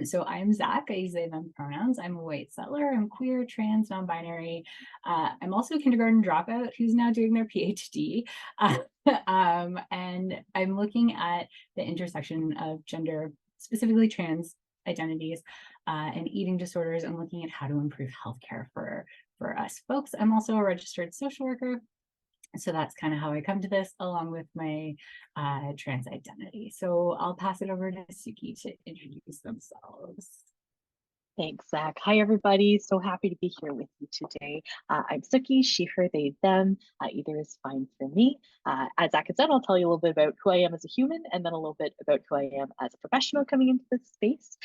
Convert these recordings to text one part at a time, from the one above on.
So I'm Zach. I use they, them pronouns. I'm a white settler. I'm queer, trans, non-binary. I'm also a kindergarten dropout who's now doing their PhD. And I'm looking at the intersection of gender, specifically trans identities, and eating disorders, and looking at how to improve healthcare for us folks. I'm also a registered social worker. So that's kind of how I come to this, along with my trans identity. So I'll pass it over to Sookie to introduce themselves. Thanks, Zach. Hi, everybody. So happy to be here with you today. I'm Sookie, she, her, they, them. Either is fine for me. As Zach had said, I'll tell you a little bit about who I am as a human and then a little bit about who I am as a professional coming into this space.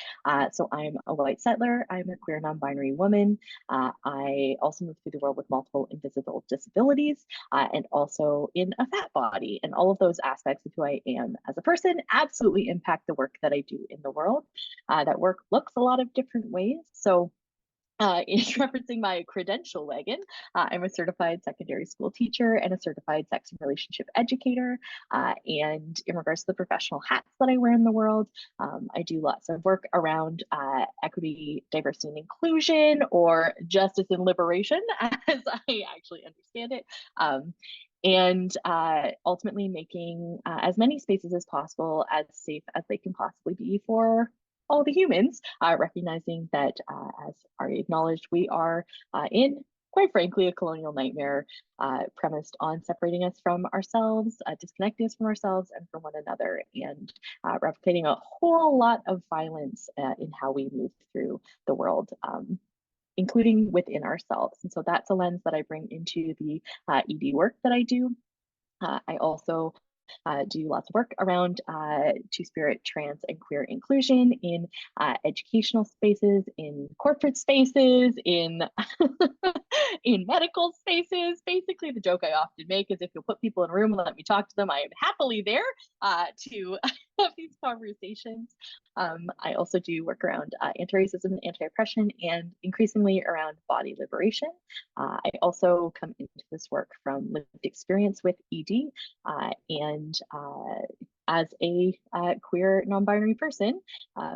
So I'm a white settler. I'm a queer non-binary woman. I also move through the world with multiple invisible disabilities and also in a fat body. And all of those aspects of who I am as a person absolutely impact the work that I do in the world. That work looks a lot of different ways. So in referencing my credential wagon, I'm a certified secondary school teacher and a certified sex and relationship educator. And in regards to the professional hats that I wear in the world, I do lots of work around equity, diversity, and inclusion, or justice and liberation, as I actually understand it. And ultimately making as many spaces as possible as safe as they can possibly be for all the humans, recognizing that, as already acknowledged, we are in, quite frankly, a colonial nightmare premised on separating us from ourselves, disconnecting us from ourselves and from one another, and replicating a whole lot of violence in how we move through the world. Including within ourselves. And so that's a lens that I bring into the ED work that I do. I also do lots of work around two-spirit, trans, and queer inclusion in educational spaces, in corporate spaces, in in medical spaces. Basically, the joke I often make is if you'll put people in a room and let me talk to them, I am happily there to have these conversations. I also do work around anti-racism and anti-oppression, and increasingly around body liberation. I also come into this work from lived experience with ED and as a queer non-binary person,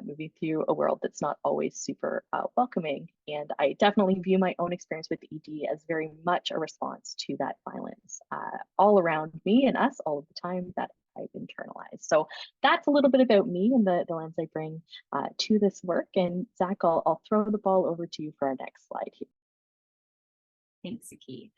moving through a world that's not always super welcoming. And I definitely view my own experience with ED as very much a response to that violence all around me and us all of the time that I've internalized. So that's a little bit about me and the lens I bring to this work. And Zach, I'll throw the ball over to you for our next slide here. Thanks, Sookie.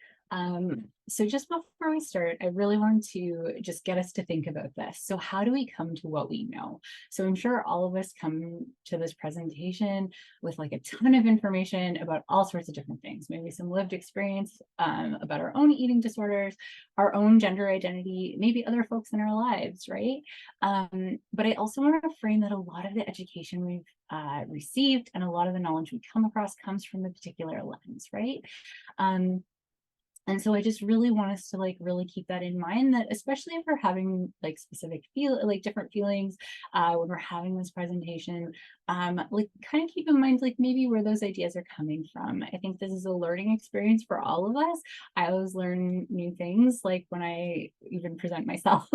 So just before we start, I really want to just get us to think about this. So how do we come to what we know? So I'm sure all of us come to this presentation with like a ton of information about all sorts of different things, maybe some lived experience about our own eating disorders, our own gender identity, maybe other folks in our lives, right? But I also want to frame that a lot of the education we've received and a lot of the knowledge we come across comes from a particular lens, right? And so I just really want us to like really keep that in mind, that especially if we're having like specific different feelings when we're having this presentation, like kind of keep in mind like maybe where those ideas are coming from. I think this is a learning experience for all of us. I always learn new things like when I even present myself.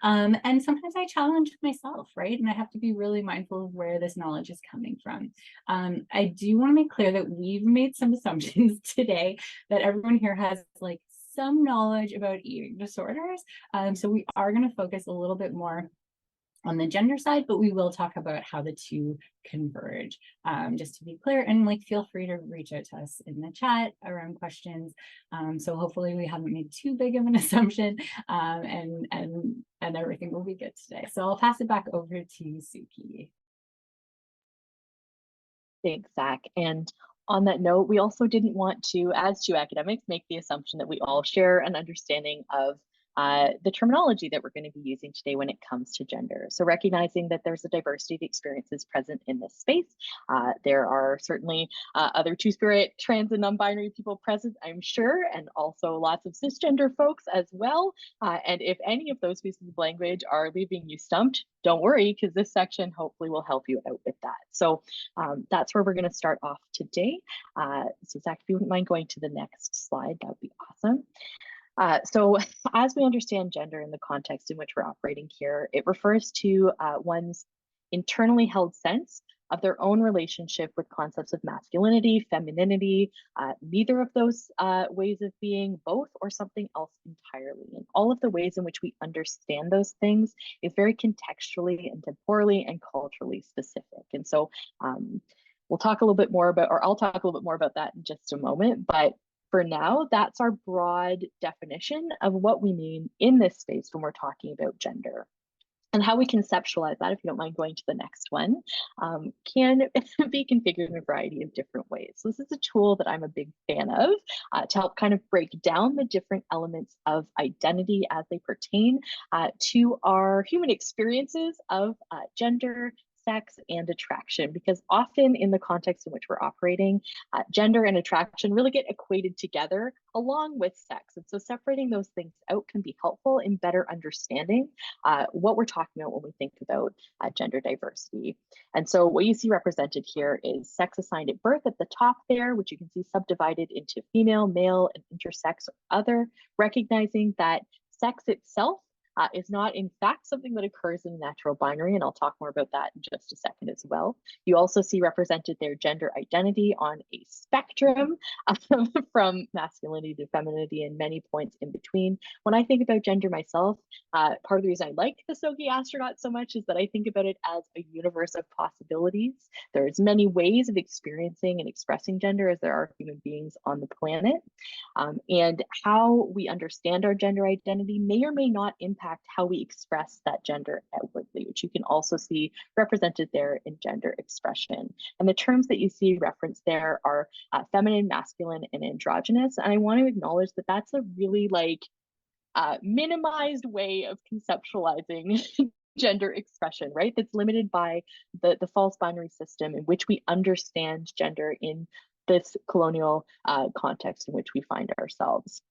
And sometimes I challenge myself, right? And I have to be really mindful of where this knowledge is coming from. I do want to make clear that we've made some assumptions today that everyone here has like some knowledge about eating disorders. So we are going to focus a little bit more on the gender side, but we will talk about how the two converge, just to be clear. And like, feel free to reach out to us in the chat around questions. So hopefully we haven't made too big of an assumption, and everything will be good today. So I'll pass it back over to Sookie. Thanks, Zach. And on that note, we also didn't want to, as two academics, make the assumption that we all share an understanding of the terminology that we're going to be using today when it comes to gender. So recognizing that there's a diversity of experiences present in this space. There are certainly other two-spirit, trans, and non-binary people present, I'm sure, and also lots of cisgender folks as well. And if any of those pieces of language are leaving you stumped, don't worry, because this section hopefully will help you out with that. So that's where we're going to start off today. So Zach, if you wouldn't mind going to the next slide, that would be awesome. So as we understand gender in the context in which we're operating here, it refers to one's internally held sense of their own relationship with concepts of masculinity, femininity, neither of those ways of being, both, or something else entirely. And all of the ways in which we understand those things is very contextually and temporally and culturally specific. And so we'll talk a little bit more about, or I'll talk a little bit more about that in just a moment. But for now, that's our broad definition of what we mean in this space when we're talking about gender. And how we conceptualize that, if you don't mind going to the next one, can be configured in a variety of different ways. So this is a tool that I'm a big fan of to help kind of break down the different elements of identity as they pertain to our human experiences of gender, sex, and attraction, because often in the context in which we're operating, gender and attraction really get equated together along with sex. And so separating those things out can be helpful in better understanding what we're talking about when we think about gender diversity. And so what you see represented here is sex assigned at birth at the top there, which you can see subdivided into female, male, and intersex or other, recognizing that sex itself is not in fact something that occurs in natural binary, and I'll talk more about that in just a second as well. You also see represented their gender identity on a spectrum from masculinity to femininity and many points in between. When I think about gender myself, part of the reason I like the Sookie astronaut so much is that I think about it as a universe of possibilities. There's many ways of experiencing and expressing gender as there are human beings on the planet, and how we understand our gender identity may or may not impact how we express that gender outwardly, which you can also see represented there in gender expression. And the terms that you see referenced there are feminine, masculine, and androgynous. And I want to acknowledge that that's a really minimized way of conceptualizing gender expression, right? That's limited by the false binary system in which we understand gender in this colonial context in which we find ourselves.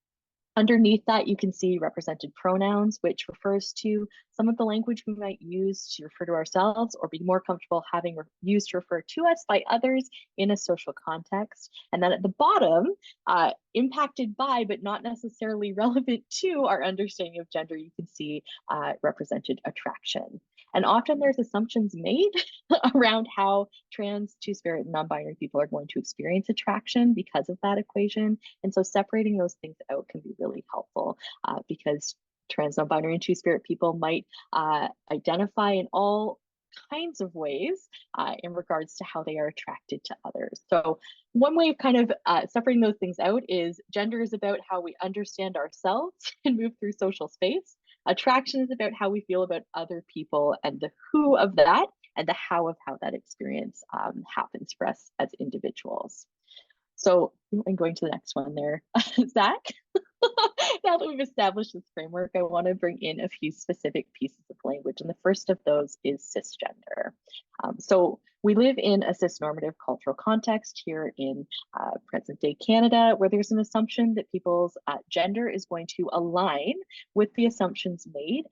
Underneath that, you can see represented pronouns, which refers to some of the language we might use to refer to ourselves or be more comfortable having used to refer to us by others in a social context. And then at the bottom, impacted by, but not necessarily relevant to our understanding of gender, you can see represented attraction. And often there's assumptions made around how trans, two-spirit, and non-binary people are going to experience attraction because of that equation. And so separating those things out can be really helpful because trans, non-binary, and two-spirit people might identify in all kinds of ways in regards to how they are attracted to others. So one way of kind of separating those things out is gender is about how we understand ourselves and move through social space. Attraction is about how we feel about other people and the who of that and the how of how that experience happens for us as individuals. So I'm going to the next one there, Zach. Now that we've established this framework, I want to bring in a few specific pieces of language. And the first of those is cisgender. So we live in a cisnormative cultural context here in present day Canada, where there's an assumption that people's gender is going to align with the assumptions made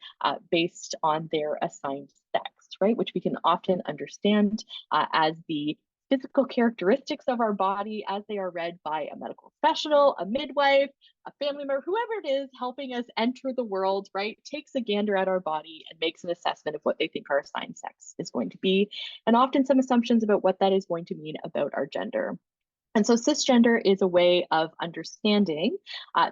based on their assigned sex, right? Which we can often understand as the physical characteristics of our body as they are read by a medical professional, a midwife, a family member, whoever it is helping us enter the world, right, takes a gander at our body and makes an assessment of what they think our assigned sex is going to be, and often some assumptions about what that is going to mean about our gender. And so cisgender is a way of understanding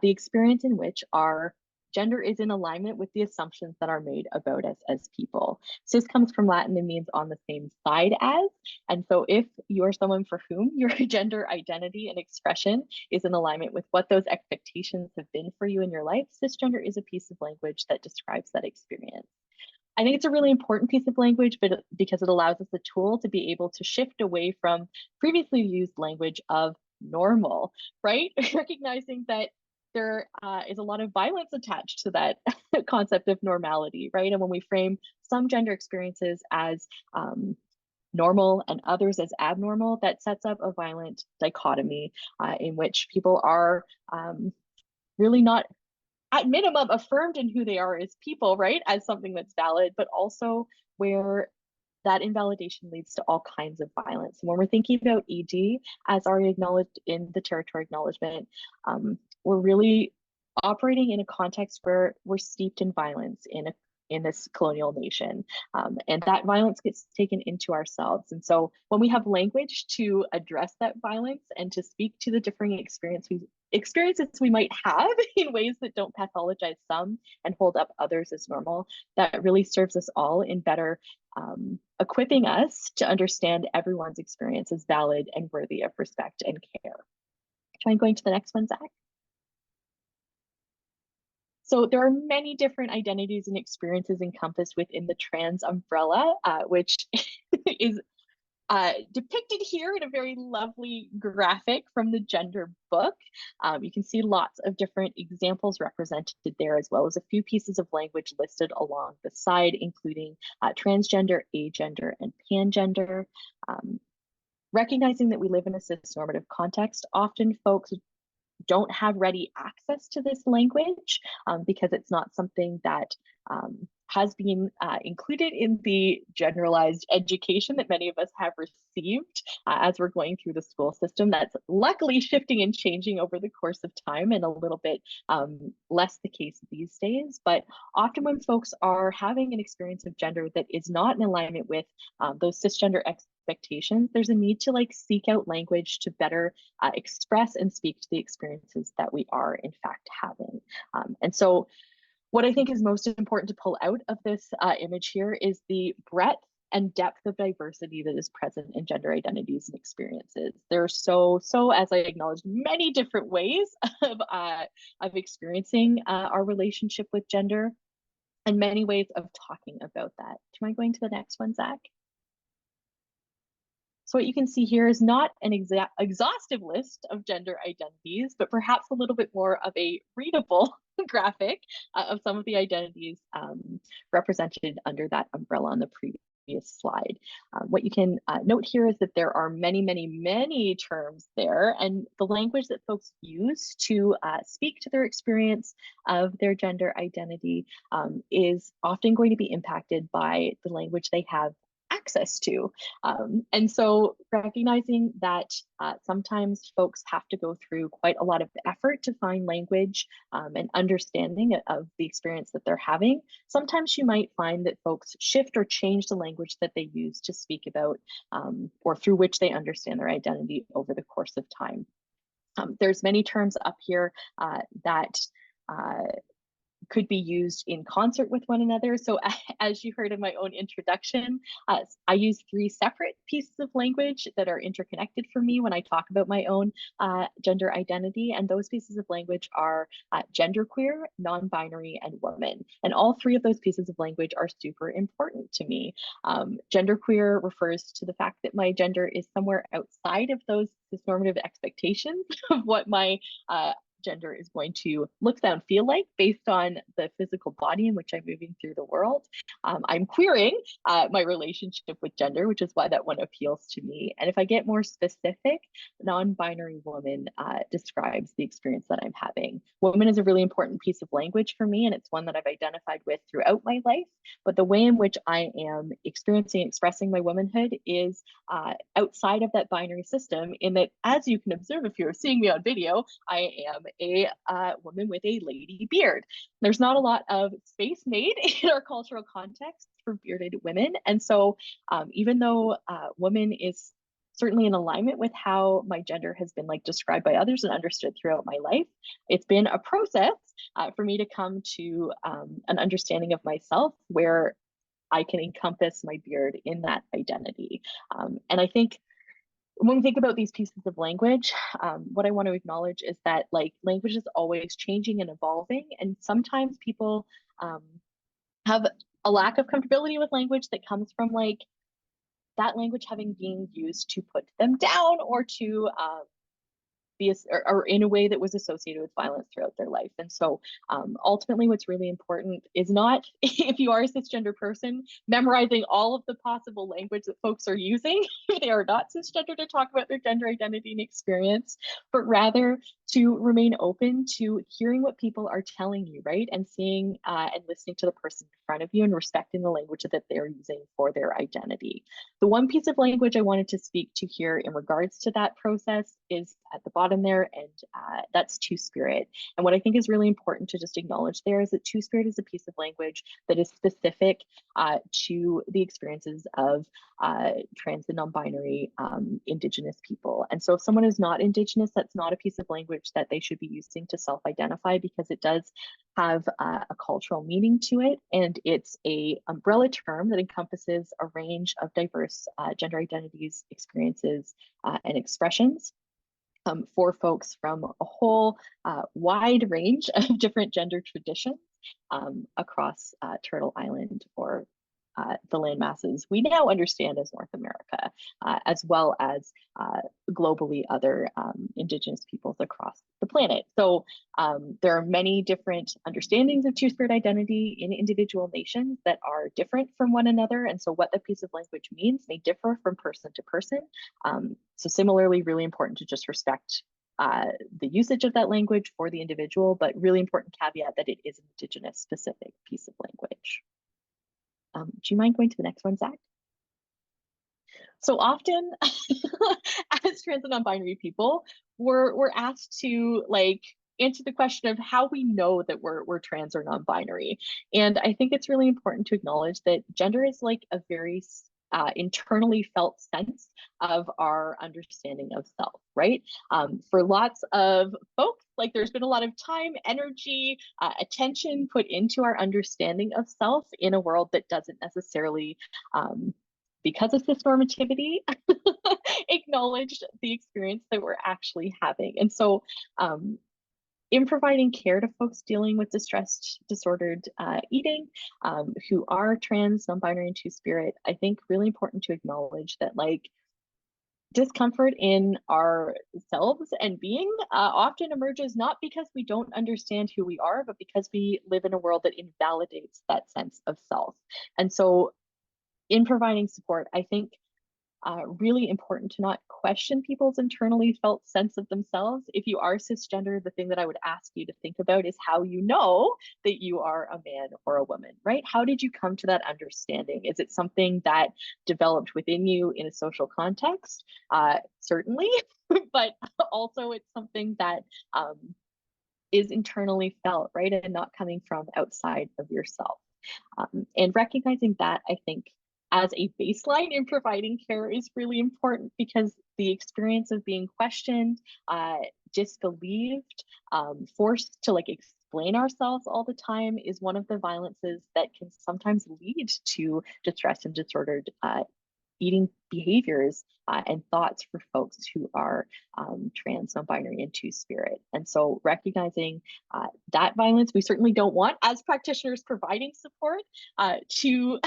the experience in which our gender is in alignment with the assumptions that are made about us as people. Cis comes from Latin and means on the same side as. And so if you are someone for whom your gender identity and expression is in alignment with what those expectations have been for you in your life, cisgender is a piece of language that describes that experience. I think it's a really important piece of language, but because it allows us a tool to be able to shift away from previously used language of normal, right? Recognizing that there is a lot of violence attached to that concept of normality, right? And when we frame some gender experiences as normal and others as abnormal, that sets up a violent dichotomy in which people are really not, at minimum, affirmed in who they are as people, right? As something that's valid, but also where that invalidation leads to all kinds of violence. And when we're thinking about ED, as already acknowledged in the territory acknowledgement, we're really operating in a context where we're steeped in violence, in in this colonial nation. And that violence gets taken into ourselves. And so when we have language to address that violence and to speak to the differing experiences we might have in ways that don't pathologize some and hold up others as normal, that really serves us all in better equipping us to understand everyone's experience as valid and worthy of respect and care. Try going to the next one, Zach. So there are many different identities and experiences encompassed within the trans umbrella, which is depicted here in a very lovely graphic from the gender book. You can see lots of different examples represented there, as well as a few pieces of language listed along the side, including transgender, agender, and pangender. Recognizing that we live in a cisnormative context, often folks don't have ready access to this language because it's not something that has been included in the generalized education that many of us have received as we're going through the school system. That's luckily shifting and changing over the course of time, and a little bit less the case these days. But often when folks are having an experience of gender that is not in alignment with those cisgender expectations, there's a need to seek out language to better express and speak to the experiences that we are in fact having. And so what I think is most important to pull out of this image here is the breadth and depth of diversity that is present in gender identities and experiences. There are so, as I acknowledged, many different ways of experiencing our relationship with gender, and many ways of talking about that. Do you mind going to the next one, Zach? So what you can see here is not an exhaustive list of gender identities, but perhaps a little bit more of a readable graphic of some of the identities represented under that umbrella on the previous slide. What you can note here is that there are many, many, many terms there, and the language that folks use to speak to their experience of their gender identity is often going to be impacted by the language they have access to. And so recognizing that sometimes folks have to go through quite a lot of effort to find language and understanding of the experience that they're having, sometimes you might find that folks shift or change the language that they use to speak about or through which they understand their identity over the course of time. There's many terms up here that could be used in concert with one another. So as you heard in my own introduction, I use 3 separate pieces of language that are interconnected for me when I talk about my own gender identity. And those pieces of language are genderqueer, non-binary, and woman. And all 3 of those pieces of language are super important to me. Genderqueer refers to the fact that my gender is somewhere outside of those cisnormative expectations of what my gender is going to look, sound, feel like based on the physical body in which I'm moving through the world. I'm queering my relationship with gender, which is why that one appeals to me. And if I get more specific, non-binary woman describes the experience that I'm having. Woman is a really important piece of language for me, and it's one that I've identified with throughout my life. But the way in which I am experiencing and expressing my womanhood is outside of that binary system, in that, as you can observe if you're seeing me on video, I am a woman with a lady beard. There's not a lot of space made in our cultural context for bearded women. And so even though woman is certainly in alignment with how my gender has been described by others and understood throughout my life, it's been a process for me to come to an understanding of myself where I can encompass my beard in that identity. And I think when we think about these pieces of language, what I want to acknowledge is that language is always changing and evolving, and sometimes people have a lack of comfortability with language that comes from that language having been used to put them down or to or in a way that was associated with violence throughout their life. And so ultimately what's really important is not, if you are a cisgender person, memorizing all of the possible language that folks are using if they are not cisgender to talk about their gender identity and experience, but rather to remain open to hearing what people are telling you, right? And seeing and listening to the person in front of you and respecting the language that they're using for their identity. The one piece of language I wanted to speak to here in regards to that process is at the bottom there, and that's two-spirit. And what I think is really important to just acknowledge there is that two-spirit is a piece of language that is specific to the experiences of trans and non-binary Indigenous people. And so if someone is not Indigenous, that's not a piece of language that they should be using to self-identify, because it does have a cultural meaning to it. And it's a umbrella term that encompasses a range of diverse gender identities, experiences, and expressions. For folks from a whole wide range of different gender traditions across Turtle Island, or the land masses we now understand as North America, as well as globally other Indigenous peoples across the planet. So there are many different understandings of two-spirit identity in individual nations that are different from one another. And so what that piece of language means may differ from person to person. So similarly, really important to just respect the usage of that language for the individual, but really important caveat that it is an Indigenous specific piece of language. Do you mind going to the next one, Zach? So often, as trans and non-binary people, we're asked to answer the question of how we know that we're trans or non-binary. And I think it's really important to acknowledge that gender is like a very internally felt sense of our understanding of self, right? For lots of folks, there's been a lot of time, energy, attention put into our understanding of self in a world that doesn't necessarily, because of cisnormativity, acknowledge the experience that we're actually having. And so in providing care to folks dealing with distressed, disordered eating, who are trans, non-binary, and two-spirit, I think really important to acknowledge that discomfort in ourselves and being often emerges not because we don't understand who we are, but because we live in a world that invalidates that sense of self. And so in providing support, I think really important to not question people's internally felt sense of themselves. If you are cisgender, the thing that I would ask you to think about is how you know that you are a man or a woman, right? How did you come to that understanding? Is it something that developed within you in a social context? Certainly, but also it's something that is internally felt, right? And not coming from outside of yourself. And recognizing that, I think, as a baseline in providing care is really important, because the experience of being questioned, disbelieved, forced to explain ourselves all the time is one of the violences that can sometimes lead to distressed and disordered eating behaviors and thoughts for folks who are trans, non-binary, and two-spirit. And so recognizing that violence, we certainly don't want, as practitioners providing support, to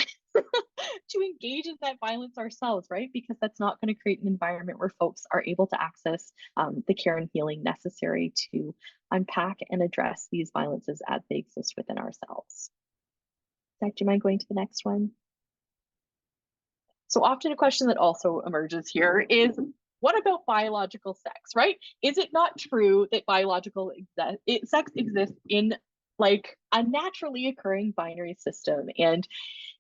to engage in that violence ourselves, right? Because that's not going to create an environment where folks are able to access the care and healing necessary to unpack and address these violences as they exist within ourselves. Zach, do you mind going to the next one? So often a question that also emerges here is, what about biological sex, right? Is it not true that biological sex exists in a naturally occurring binary system? And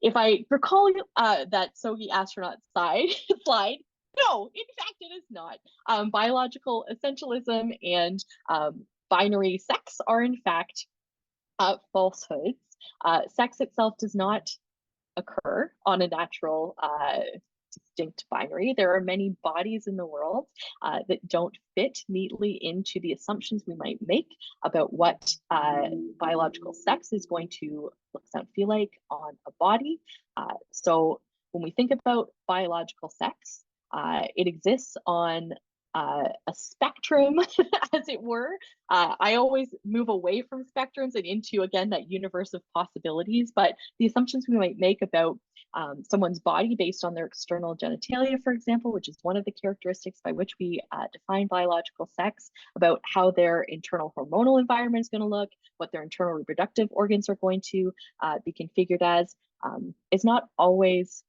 if I recall that Sookie astronaut slide, no, in fact, it is not. Biological essentialism and binary sex are in fact falsehoods. Sex itself does not occur on a natural distinct binary. There are many bodies in the world that don't fit neatly into the assumptions we might make about what biological sex is going to look, sound, feel like on a body. So when we think about biological sex, it exists on a spectrum, as it were. I always move away from spectrums and into, again, that universe of possibilities. But the assumptions we might make about someone's body based on their external genitalia, for example, which is one of the characteristics by which we define biological sex, about how their internal hormonal environment is going to look, what their internal reproductive organs are going to be configured as, is not always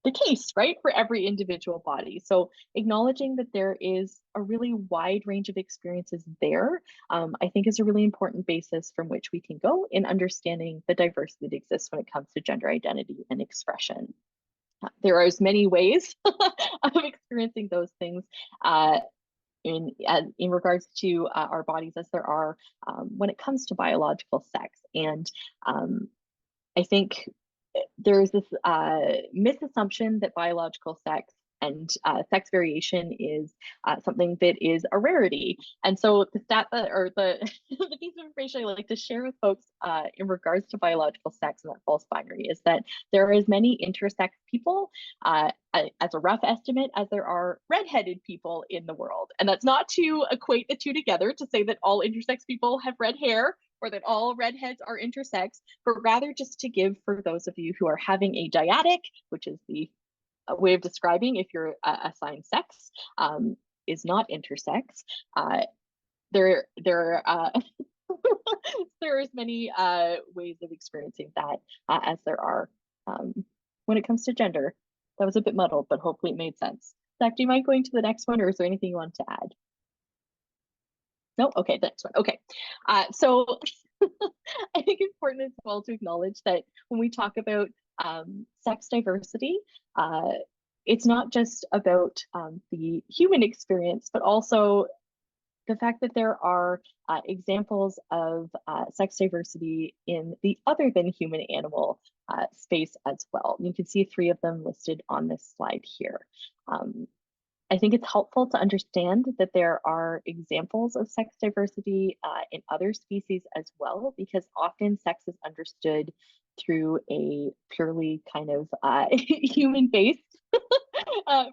the case, right, for every individual body. So acknowledging that there is a really wide range of experiences there, I think is a really important basis from which we can go in understanding the diversity that exists when it comes to gender identity and expression. There are as many ways of experiencing those things in regards to our bodies as there are when it comes to biological sex. And I think there's this misassumption that biological sex and sex variation is something that is a rarity. And so the stat that, or the, the piece of information I like to share with folks in regards to biological sex and that false binary is that there are as many intersex people as a rough estimate as there are redheaded people in the world. And that's not to equate the two together to say that all intersex people have red hair or that all redheads are intersex, but rather just to give for those of you who are having a dyadic, which is the way of describing if you're assigned sex, is not intersex. There there's many ways of experiencing that as there are when it comes to gender. That was a bit muddled, but hopefully it made sense. Zach, do you mind going to the next one, or is there anything you want to add? No? Okay, the next one. Okay. So I think it's important as well to acknowledge that when we talk about sex diversity, it's not just about the human experience, but also the fact that there are examples of sex diversity in the other than human animal space as well. You can see 3 of them listed on this slide here. I think it's helpful to understand that there are examples of sex diversity in other species as well, because often sex is understood through a purely kind of human-based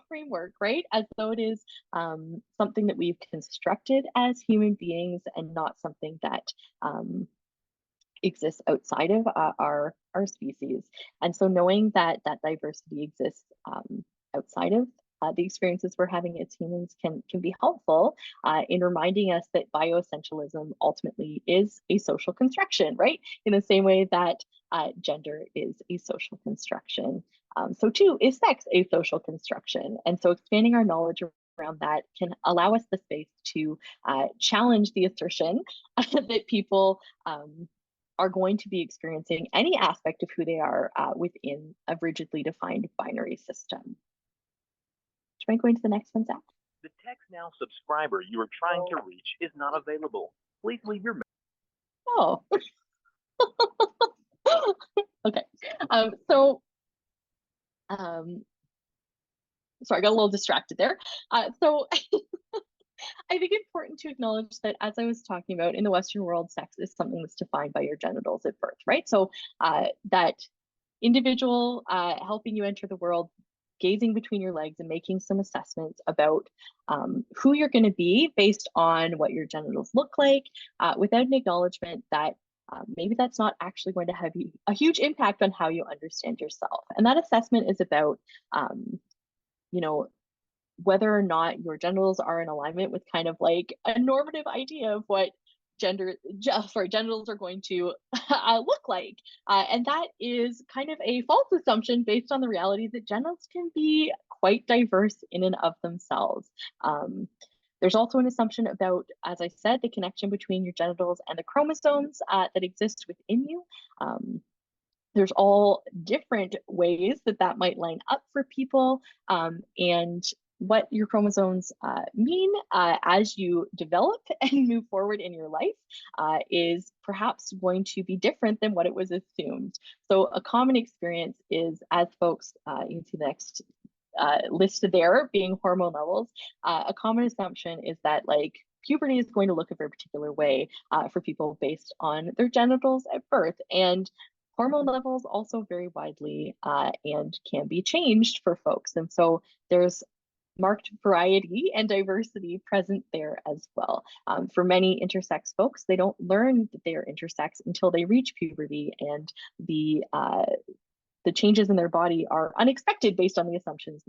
framework, right? As though it is something that we've constructed as human beings and not something that exists outside of our species. And so knowing that that diversity exists outside of the experiences we're having as humans can be helpful in reminding us that bioessentialism ultimately is a social construction, right? In the same way that gender is a social construction. So too is sex a social construction. And so expanding our knowledge around that can allow us the space to challenge the assertion that people are going to be experiencing any aspect of who they are within a rigidly defined binary system. Do you mind going to the next one, Zach? The Text Now subscriber you are trying to reach is not available. Please leave your message. Oh. Okay. Sorry, I got a little distracted there. So I think it's important to acknowledge that, as I was talking about, in the Western world, sex is something that's defined by your genitals at birth, right? So that individual helping you enter the world, gazing between your legs and making some assessments about who you're going to be based on what your genitals look like, without an acknowledgement that maybe that's not actually going to have a huge impact on how you understand yourself. And that assessment is about, you know, whether or not your genitals are in alignment with kind of like a normative idea of what genitals are going to look like. And that is kind of a false assumption based on the reality that genitals can be quite diverse in and of themselves. There's also an assumption about, as I said, the connection between your genitals and the chromosomes that exist within you. There's all different ways that might line up for people, and what your chromosomes mean as you develop and move forward in your life is perhaps going to be different than what it was assumed. So a common experience is, as folks, you can see the next list there being hormone levels, a common assumption is that like puberty is going to look a very particular way for people based on their genitals at birth. And hormone levels also vary widely and can be changed for folks. And so there's marked variety and diversity present there as well. For many intersex folks, they don't learn that they are intersex until they reach puberty, and the changes in their body are unexpected based on the assumptions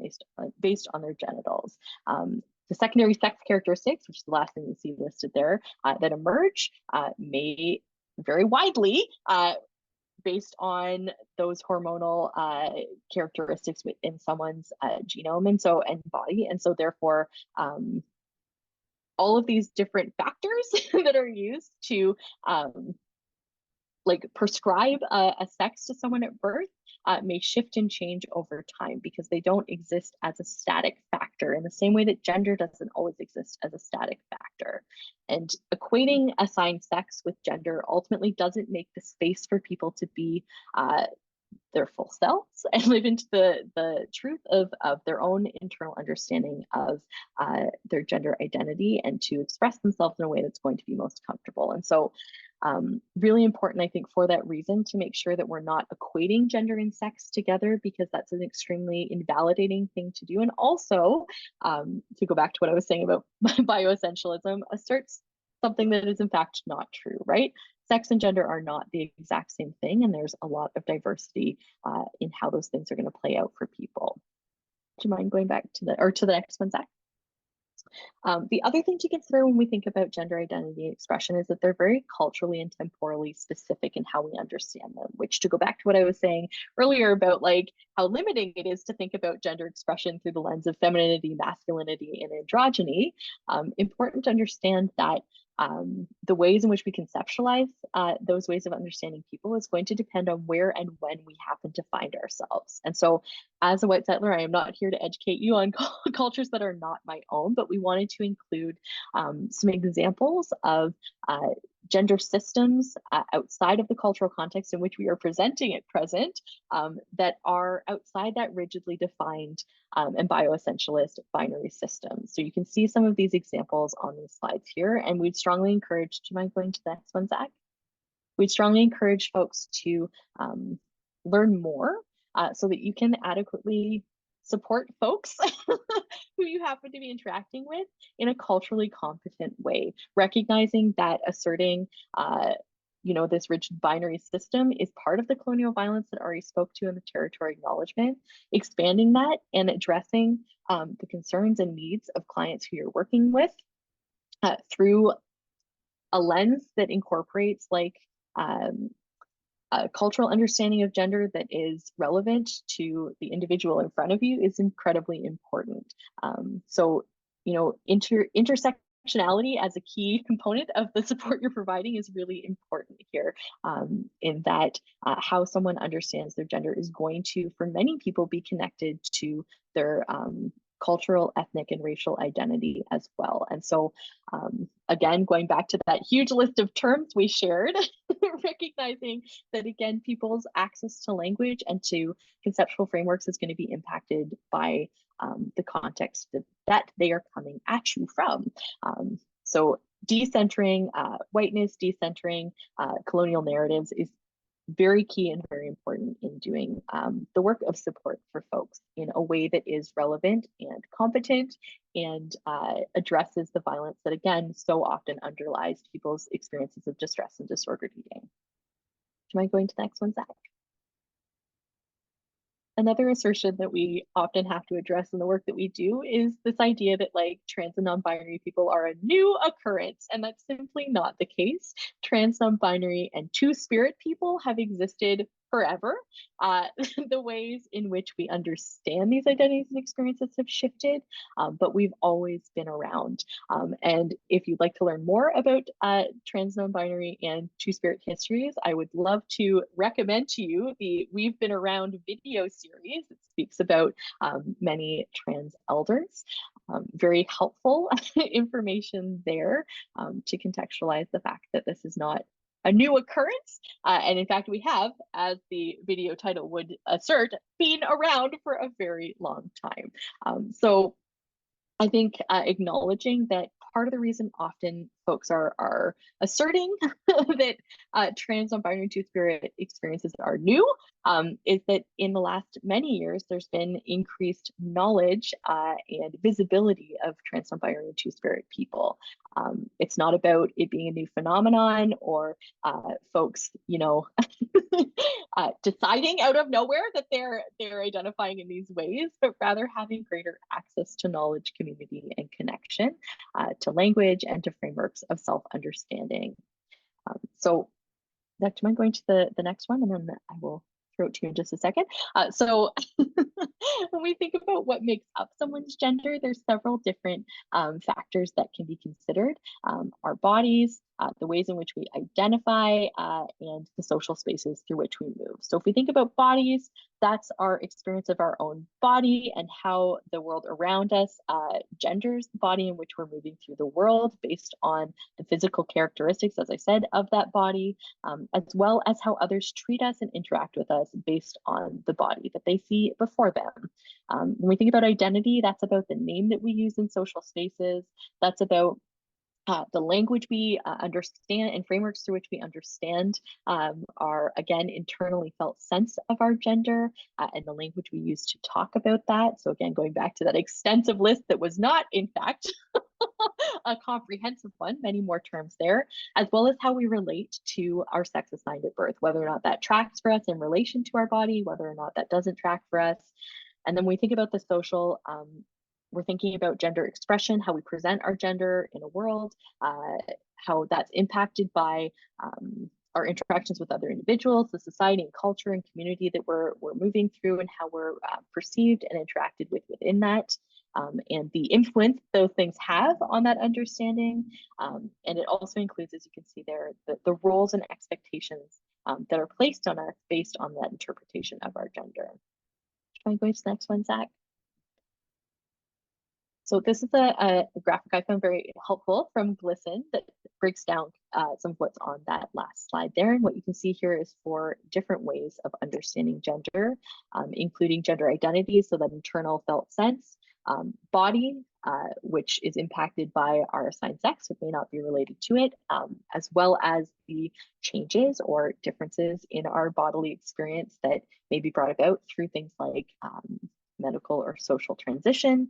based on their genitals. The secondary sex characteristics, which is the last thing you see listed there, that emerge may vary widely based on those hormonal characteristics within someone's genome and body. And so therefore, all of these different factors that are used to like prescribe a sex to someone at birth may shift and change over time because they don't exist as a static factor in the same way that gender doesn't always exist as a static factor. And equating assigned sex with gender ultimately doesn't make the space for people to be their full selves and live into the truth of their own internal understanding of their gender identity and to express themselves in a way that's going to be most comfortable. And so really important, I think, for that reason, to make sure that we're not equating gender and sex together, because that's an extremely invalidating thing to do. And also, to go back to what I was saying about bioessentialism, asserts something that is in fact not true, right? Sex and gender are not the exact same thing, and there's a lot of diversity in how those things are going to play out for people. Do you mind going back to the next one, Zach? The other thing to consider when we think about gender identity and expression is that they're very culturally and temporally specific in how we understand them, which, to go back to what I was saying earlier about like how limiting it is to think about gender expression through the lens of femininity, masculinity, and androgyny, important to understand that the ways in which we conceptualize those ways of understanding people is going to depend on where and when we happen to find ourselves. And so as a white settler, I am not here to educate you on cultures that are not my own, but we wanted to include some examples of gender systems outside of the cultural context in which we are presenting at present that are outside that rigidly defined and bioessentialist binary systems. So you can see some of these examples on these slides here, and we'd strongly encourage, do you mind going to the next one, Zach? We'd strongly encourage folks to learn more so that you can adequately support folks who you happen to be interacting with in a culturally competent way, recognizing that asserting this rigid binary system is part of the colonial violence that Ari spoke to in the territory acknowledgement, expanding that and addressing the concerns and needs of clients who you're working with through a lens that incorporates like a cultural understanding of gender that is relevant to the individual in front of you is incredibly important. So, intersectionality as a key component of the support you're providing is really important here, in that how someone understands their gender is going to, for many people, be connected to their cultural, ethnic, and racial identity as well. And so, again, going back to that huge list of terms we shared, recognizing that, again, people's access to language and to conceptual frameworks is going to be impacted by the context that they are coming at you from. So decentering whiteness, decentering colonial narratives is very key and very important in doing the work of support for folks in a way that is relevant and competent and addresses the violence that, again, so often underlies people's experiences of distress and disordered eating. Do you mind going to the next one, Zach? Another assertion that we often have to address in the work that we do is this idea that like trans and non-binary people are a new occurrence, and that's simply not the case. Trans, non-binary, and two-spirit people have existed forever. The ways in which we understand these identities and experiences have shifted, but we've always been around. And if you'd like to learn more about trans, non-binary, and two-spirit histories, I would love to recommend to you the We've Been Around video series. It speaks about many trans elders. Very helpful information there to contextualize the fact that this is not a new occurrence. And in fact, we have, as the video title would assert, been around for a very long time. So I think acknowledging that part of the reason often folks are asserting that trans, non-binary, two-spirit experiences are new is that in the last many years, there's been increased knowledge and visibility of trans, non-binary, and two-spirit people. It's not about it being a new phenomenon or folks, deciding out of nowhere that they're identifying in these ways, but rather having greater access to knowledge, community, and connection to language and to frameworks of self-understanding. So Zach, do you mind going to the next one, and then I will throw it to you in just a second. So when we think about what makes up someone's gender, there's several different factors that can be considered. Our bodies, the ways in which we identify, and the social spaces through which we move. So if we think about bodies, that's our experience of our own body and how the world around us genders the body in which we're moving through the world based on the physical characteristics, as I said, of that body, as well as how others treat us and interact with us based on the body that they see before them. When we think about identity, that's about the name that we use in social spaces. That's about the language we understand and frameworks through which we understand our, again, internally felt sense of our gender, and the language we use to talk about that. So again, going back to that extensive list that was not, in fact, a comprehensive one, many more terms there, as well as how we relate to our sex assigned at birth, whether or not that tracks for us in relation to our body, whether or not that doesn't track for us. And then when we think about the social, we're thinking about gender expression, how we present our gender in a world, how that's impacted by our interactions with other individuals, the society and culture and community that we're moving through, and how we're perceived and interacted with within that, and the influence those things have on that understanding. And it also includes, as you can see there, the roles and expectations that are placed on us based on that interpretation of our gender. Can I go to the next one, Zach? So this is a graphic I found very helpful from GLSEN that breaks down some of what's on that last slide there. And what you can see here is 4 different ways of understanding gender, including gender identity, so that internal felt sense, body, which is impacted by our assigned sex, but may not be related to it, as well as the changes or differences in our bodily experience that may be brought about through things like medical or social transition,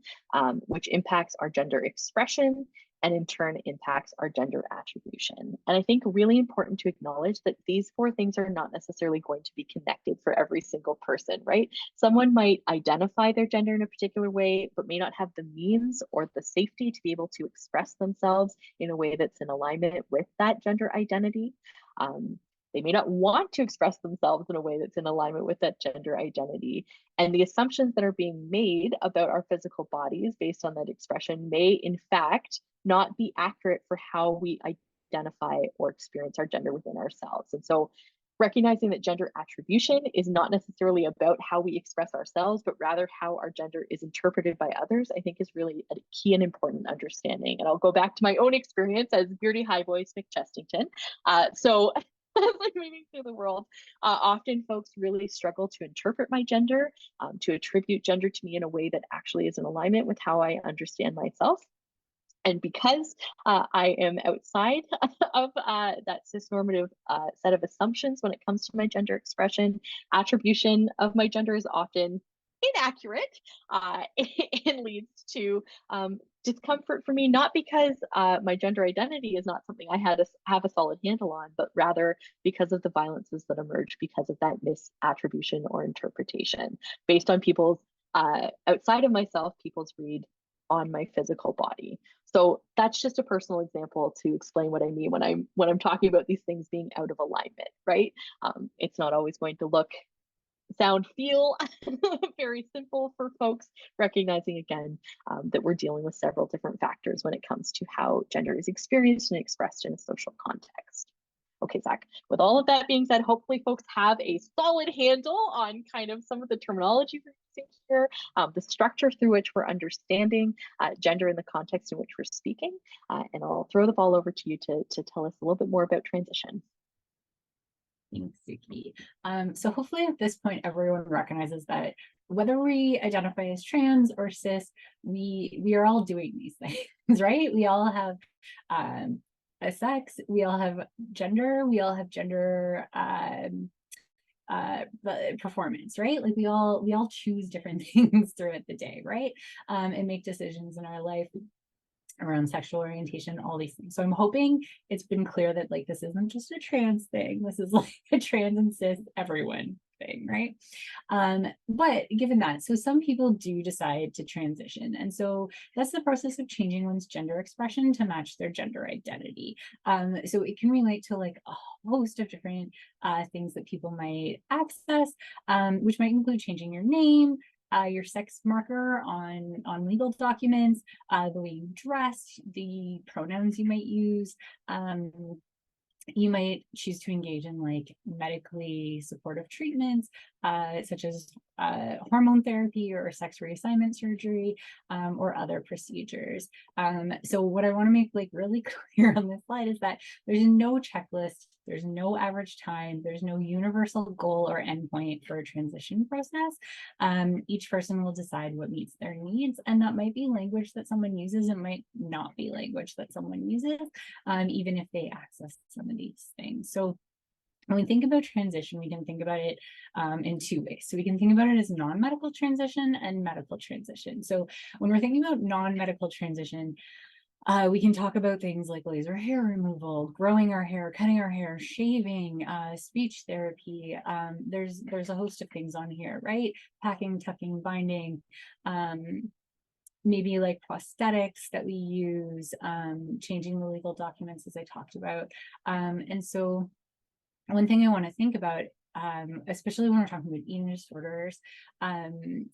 which impacts our gender expression and in turn impacts our gender attribution. And I think really important to acknowledge that these 4 things are not necessarily going to be connected for every single person, right? Someone might identify their gender in a particular way, but may not have the means or the safety to be able to express themselves in a way that's in alignment with that gender identity. They may not want to express themselves in a way that's in alignment with that gender identity. And the assumptions that are being made about our physical bodies based on that expression may, in fact, not be accurate for how we identify or experience our gender within ourselves. And so recognizing that gender attribution is not necessarily about how we express ourselves, but rather how our gender is interpreted by others, I think is really a key and important understanding. And I'll go back to my own experience as Beardy High Voice McChestington. So like moving through the world, often folks really struggle to interpret my gender, to attribute gender to me in a way that actually is in alignment with how I understand myself. And because I am outside of that cisnormative set of assumptions when it comes to my gender expression, attribution of my gender is often inaccurate and leads to discomfort for me, not because my gender identity is not something I have a solid handle on, but rather because of the violences that emerge because of that misattribution or interpretation based on people's outside of myself, people's read on my physical body. So that's just a personal example to explain what I mean when I'm talking about these things being out of alignment, right? It's not always going to look, sound, feel very simple for folks, recognizing again that we're dealing with several different factors when it comes to how gender is experienced and expressed in a social context. Okay, Zach, with all of that being said, hopefully folks have a solid handle on kind of some of the terminology we're using here, the structure through which we're understanding gender in the context in which we're speaking. And I'll throw the ball over to you to tell us a little bit more about transition. Thanks, Sookie. So hopefully at this point, everyone recognizes that whether we identify as trans or cis, we are all doing these things, right? We all have a sex, we all have gender, we all have gender performance, right? Like we all choose different things throughout the day, right? And make decisions in our life around sexual orientation, all these things. So I'm hoping it's been clear that like this isn't just a trans thing. This is like a trans and cis everyone thing, right? But given that, so some people do decide to transition. And so that's the process of changing one's gender expression to match their gender identity. So it can relate to like a host of different things that people might access, which might include changing your name, your sex marker on legal documents, the way you dress, the pronouns you might use. You might choose to engage in like medically supportive treatments, such as hormone therapy or sex reassignment surgery, or other procedures. So what I want to make like really clear on this slide is that there's no checklist, there's no average time, there's no universal goal or endpoint for a transition process. Each person will decide what meets their needs, and that might be language that someone uses, it might not be language that someone uses, even if they access some of these things. So when we think about transition, we can think about it in two ways. So we can think about it as non-medical transition and medical transition. So when we're thinking about non-medical transition, we can talk about things like laser hair removal, growing our hair, cutting our hair, shaving, speech therapy. There's a host of things on here, right? Packing, tucking, binding, maybe like prosthetics that we use, changing the legal documents as I talked about. And so one thing I want to think about, especially when we're talking about eating disorders, and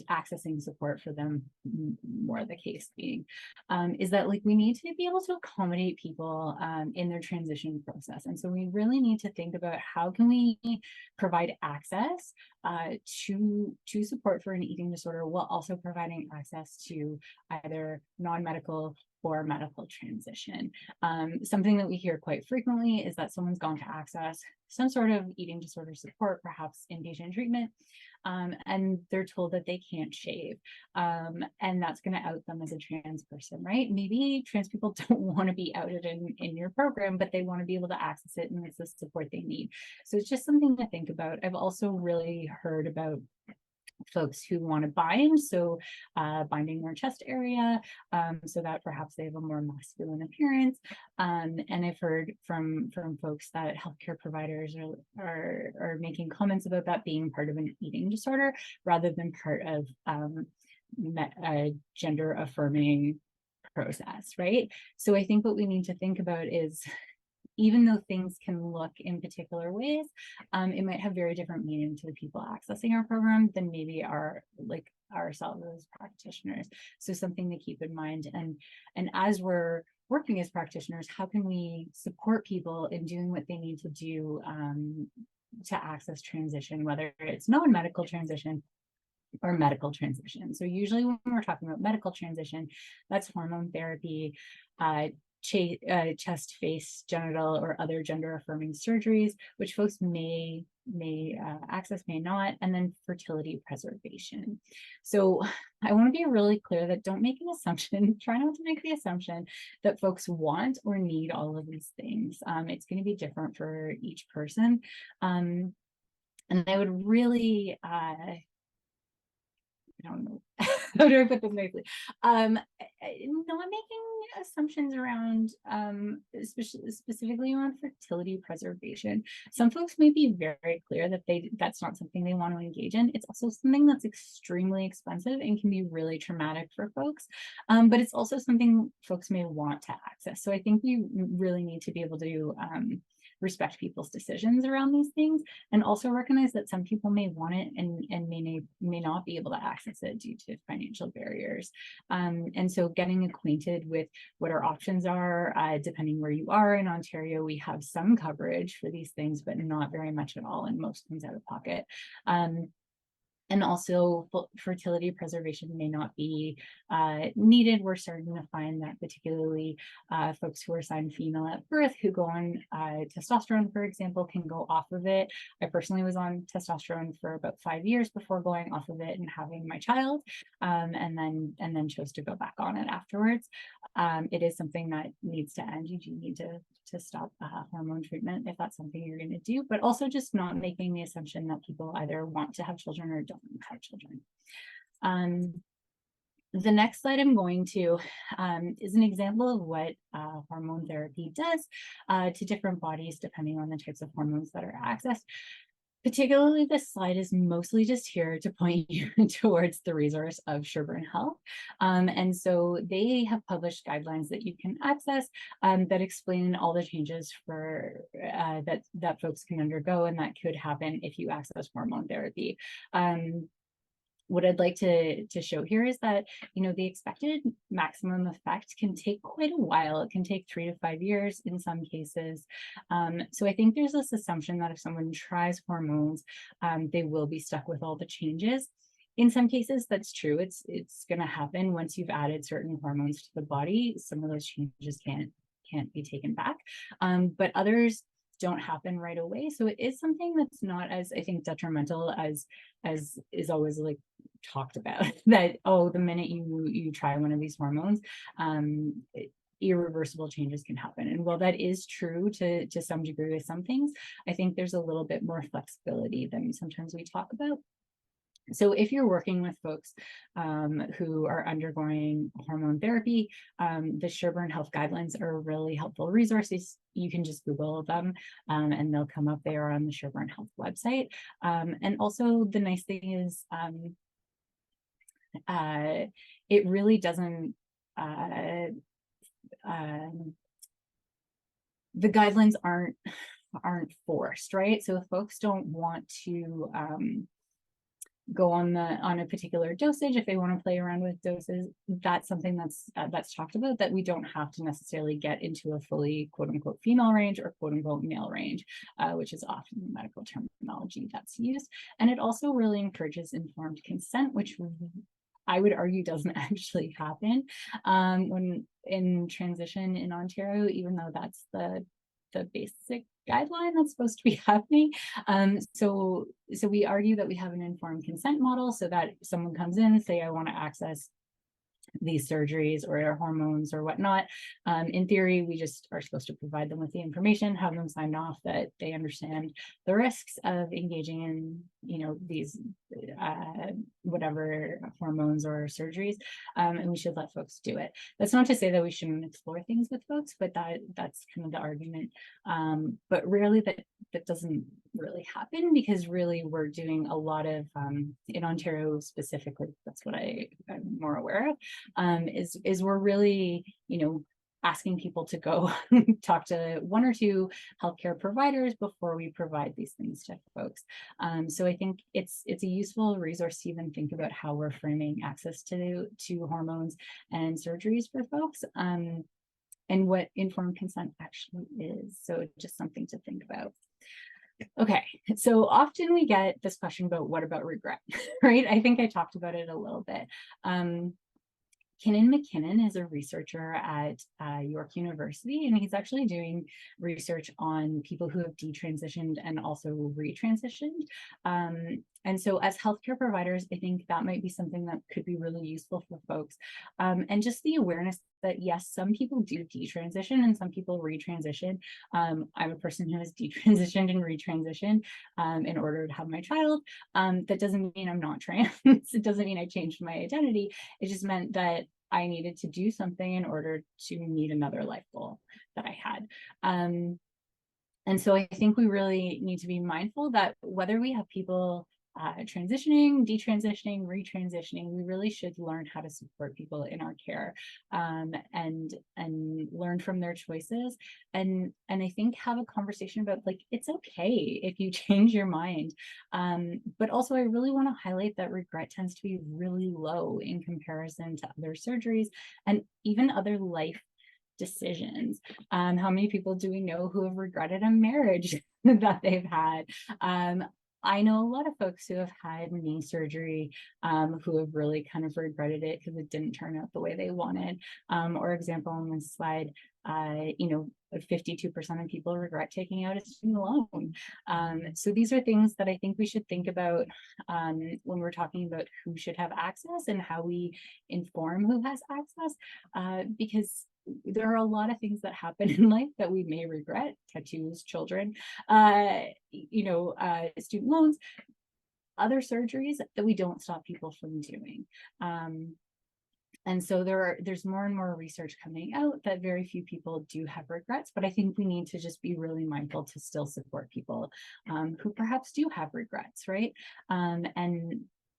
accessing support for them, more the case being, is that like we need to be able to accommodate people in their transition process. And so we really need to think about how can we provide access to support for an eating disorder while also providing access to either non-medical or medical transition. Something that we hear quite frequently is that someone's gone to access some sort of eating disorder support, perhaps inpatient treatment, and they're told that they can't shave. And that's going to out them as a trans person, right? Maybe trans people don't want to be outed in your program, but they want to be able to access it, and it's the support they need. So it's just something to think about. I've also really heard about folks who want to bind, so binding their chest area, so that perhaps they have a more masculine appearance. And I've heard from folks that healthcare providers are making comments about that being part of an eating disorder rather than part of a gender affirming process, right? So I think what we need to think about is, even though things can look in particular ways, it might have very different meaning to the people accessing our program than maybe ourselves as practitioners. So something to keep in mind. And as we're working as practitioners, how can we support people in doing what they need to do to access transition, whether it's non-medical transition or medical transition. So usually when we're talking about medical transition, that's hormone therapy, chest, face, genital, or other gender affirming surgeries, which folks may access, may not, and then fertility preservation. So I want to be really clear that don't make an assumption, try not to make the assumption that folks want or need all of these things. It's going to be different for each person. And I would really, I don't know, how do I put this nicely? Not making assumptions around, specifically around fertility preservation. Some folks may be very clear that that's not something they want to engage in. It's also something that's extremely expensive and can be really traumatic for folks. But it's also something folks may want to access. So I think we really need to be able to respect people's decisions around these things, and also recognize that some people may want it and may not be able to access it due to financial barriers. And so getting acquainted with what our options are, depending where you are in Ontario, we have some coverage for these things, but not very much at all, and most comes out of pocket. And also fertility preservation may not be needed. We're starting to find that particularly folks who are assigned female at birth who go on testosterone, for example, can go off of it. I personally was on testosterone for about 5 years before going off of it and having my child, and then chose to go back on it afterwards. It is something that needs to end. You do need to stop hormone treatment if that's something you're going to do, but also just not making the assumption that people either want to have children or don't have children. The next slide I'm going to is an example of what hormone therapy does to different bodies depending on the types of hormones that are accessed. Particularly, this slide is mostly just here to point you towards the resource of Sherburne Health. And so they have published guidelines that you can access that explain all the changes for that folks can undergo and that could happen if you access hormone therapy. What I'd like to show here is that, the expected maximum effect can take quite a while. It can take 3 to 5 years in some cases. So I think there's this assumption that if someone tries hormones, they will be stuck with all the changes. In some cases, that's true. It's going to happen once you've added certain hormones to the body. Some of those changes can't be taken back, but others don't happen right away. So it is something that's not as, I think, detrimental as is always like talked about, that, oh, the minute you try one of these hormones, irreversible changes can happen. And while that is true to some degree with some things, I think there's a little bit more flexibility than sometimes we talk about. So if you're working with folks who are undergoing hormone therapy, the Sherburne Health Guidelines are really helpful resources. You can just Google them and they'll come up. They are on the Sherburne Health website. And also the nice thing is it really doesn't, the guidelines aren't forced, right? So if folks don't want to go on a particular dosage, if they want to play around with doses, that's something that's talked about, that we don't have to necessarily get into a fully quote unquote female range or quote unquote male range, which is often the medical terminology that's used. And it also really encourages informed consent, which I would argue doesn't actually happen when in transition in Ontario, even though that's the basic guideline that's supposed to be happening. So we argue that we have an informed consent model, so that if someone comes in and say, I want to access these surgeries or hormones or whatnot, in theory, we just are supposed to provide them with the information, have them sign off that they understand the risks of engaging in, these whatever hormones or surgeries, and we should let folks do it. That's not to say that we shouldn't explore things with folks, but that's kind of the argument. But rarely that doesn't really happen, because really we're doing a lot of in Ontario specifically, that's what I'm more aware of, is we're really, asking people to go talk to 1 or 2 healthcare providers before we provide these things to folks. So I think it's a useful resource to even think about how we're framing access to hormones and surgeries for folks, and what informed consent actually is. So just something to think about. Okay, so often we get this question about, what about regret, right? I think I talked about it a little bit. Kinnan McKinnon is a researcher at York University, and he's actually doing research on people who have detransitioned and also retransitioned. And so as healthcare providers, I think that might be something that could be really useful for folks. And just the awareness that, yes, some people do detransition and some people retransition. I'm a person who has detransitioned and retransitioned in order to have my child. That doesn't mean I'm not trans. It doesn't mean I changed my identity. It just meant that I needed to do something in order to meet another life goal that I had. And so I think we really need to be mindful that whether we have people transitioning, detransitioning, retransitioning, we really should learn how to support people in our care, and learn from their choices, and I think have a conversation about, like, it's okay if you change your mind, but also I really want to highlight that regret tends to be really low in comparison to other surgeries and even other life decisions. How many people do we know who have regretted a marriage that they've had? I know a lot of folks who have had knee surgery who have really kind of regretted it because it didn't turn out the way they wanted. Or example on this slide, 52% of people regret taking out a student loan. So these are things that I think we should think about when we're talking about who should have access and how we inform who has access, because there are a lot of things that happen in life that we may regret: tattoos, children, student loans, other surgeries that we don't stop people from doing. And so there's more and more research coming out that very few people do have regrets, but I think we need to just be really mindful to still support people who perhaps do have regrets, right? And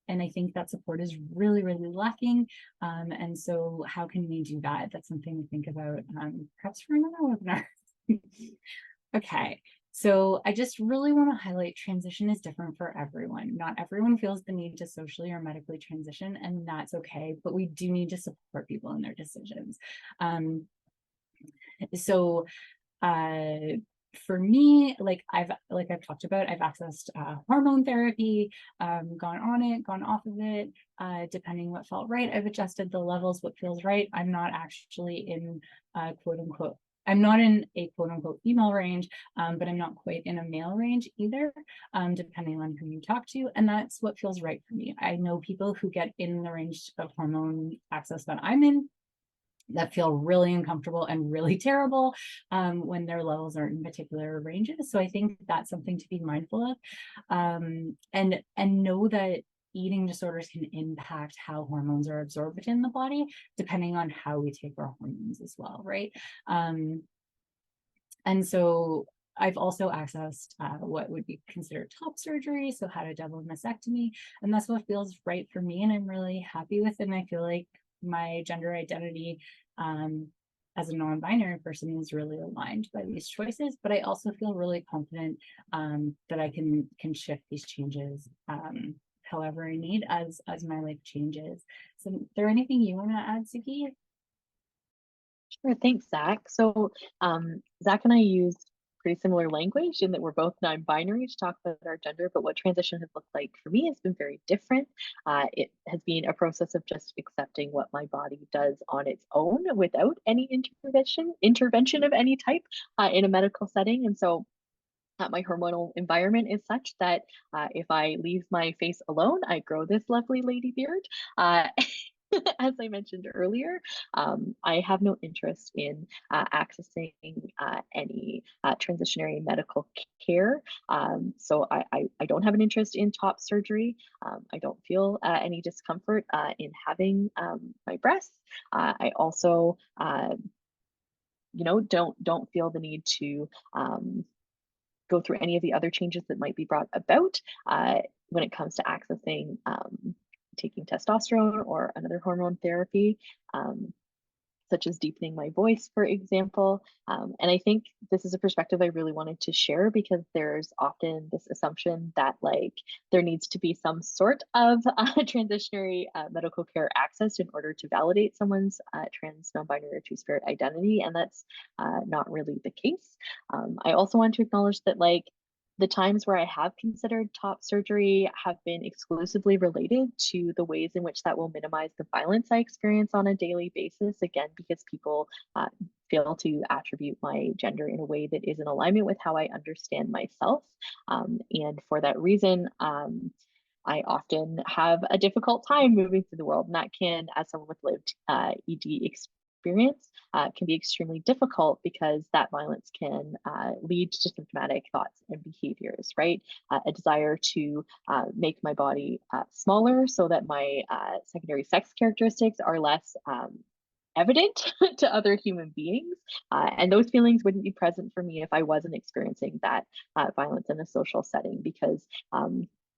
I think that support is really, really lacking. And so how can we do that? That's something to think about perhaps for another webinar. Okay. So I just really want to highlight transition is different for everyone. Not everyone feels the need to socially or medically transition, and that's okay, but we do need to support people in their decisions. So for me, like I've talked about, I've accessed hormone therapy, gone on it, gone off of it, depending what felt right. I've adjusted the levels, what feels right. I'm not actually in quote unquote, I'm not in a quote unquote female range, but I'm not quite in a male range either, depending on who you talk to. And that's what feels right for me. I know people who get in the range of hormone access that I'm in that feel really uncomfortable and really terrible when their levels are in particular ranges. So I think that's something to be mindful of, and know that eating disorders can impact how hormones are absorbed within the body, depending on how we take our hormones as well, right? And so I've also accessed what would be considered top surgery, so had a double mastectomy, and that's what feels right for me, and I'm really happy with it. And I feel like my gender identity as a non-binary person is really aligned by these choices, but I also feel really confident that I can shift these changes however I need as my life changes. So is there anything you want to add, Sookie? Sure, thanks, Zach. So Zach and I use pretty similar language in that we're both non-binary to talk about our gender, but what transition has looked like for me has been very different. It has been a process of just accepting what my body does on its own without any intervention of any type in a medical setting. And so my hormonal environment is such that if I leave my face alone, I grow this lovely lady beard. As I mentioned earlier, I have no interest in accessing any transitionary medical care. So I don't have an interest in top surgery. I don't feel any discomfort in having my breasts. I also, don't feel the need to go through any of the other changes that might be brought about when it comes to accessing taking testosterone or another hormone therapy, such as deepening my voice, for example. And I think this is a perspective I really wanted to share because there's often this assumption that like there needs to be some sort of transitionary medical care access in order to validate someone's trans, non-binary, or two-spirit identity, and that's not really the case. I also want to acknowledge that like the times where I have considered top surgery have been exclusively related to the ways in which that will minimize the violence I experience on a daily basis, again, because people fail to attribute my gender in a way that is in alignment with how I understand myself. And for that reason, I often have a difficult time moving through the world, and that can, as someone with lived ED experience, can be extremely difficult because that violence can lead to symptomatic thoughts and behaviors, right? A desire to make my body smaller so that my secondary sex characteristics are less evident to other human beings. And those feelings wouldn't be present for me if I wasn't experiencing that violence in a social setting because,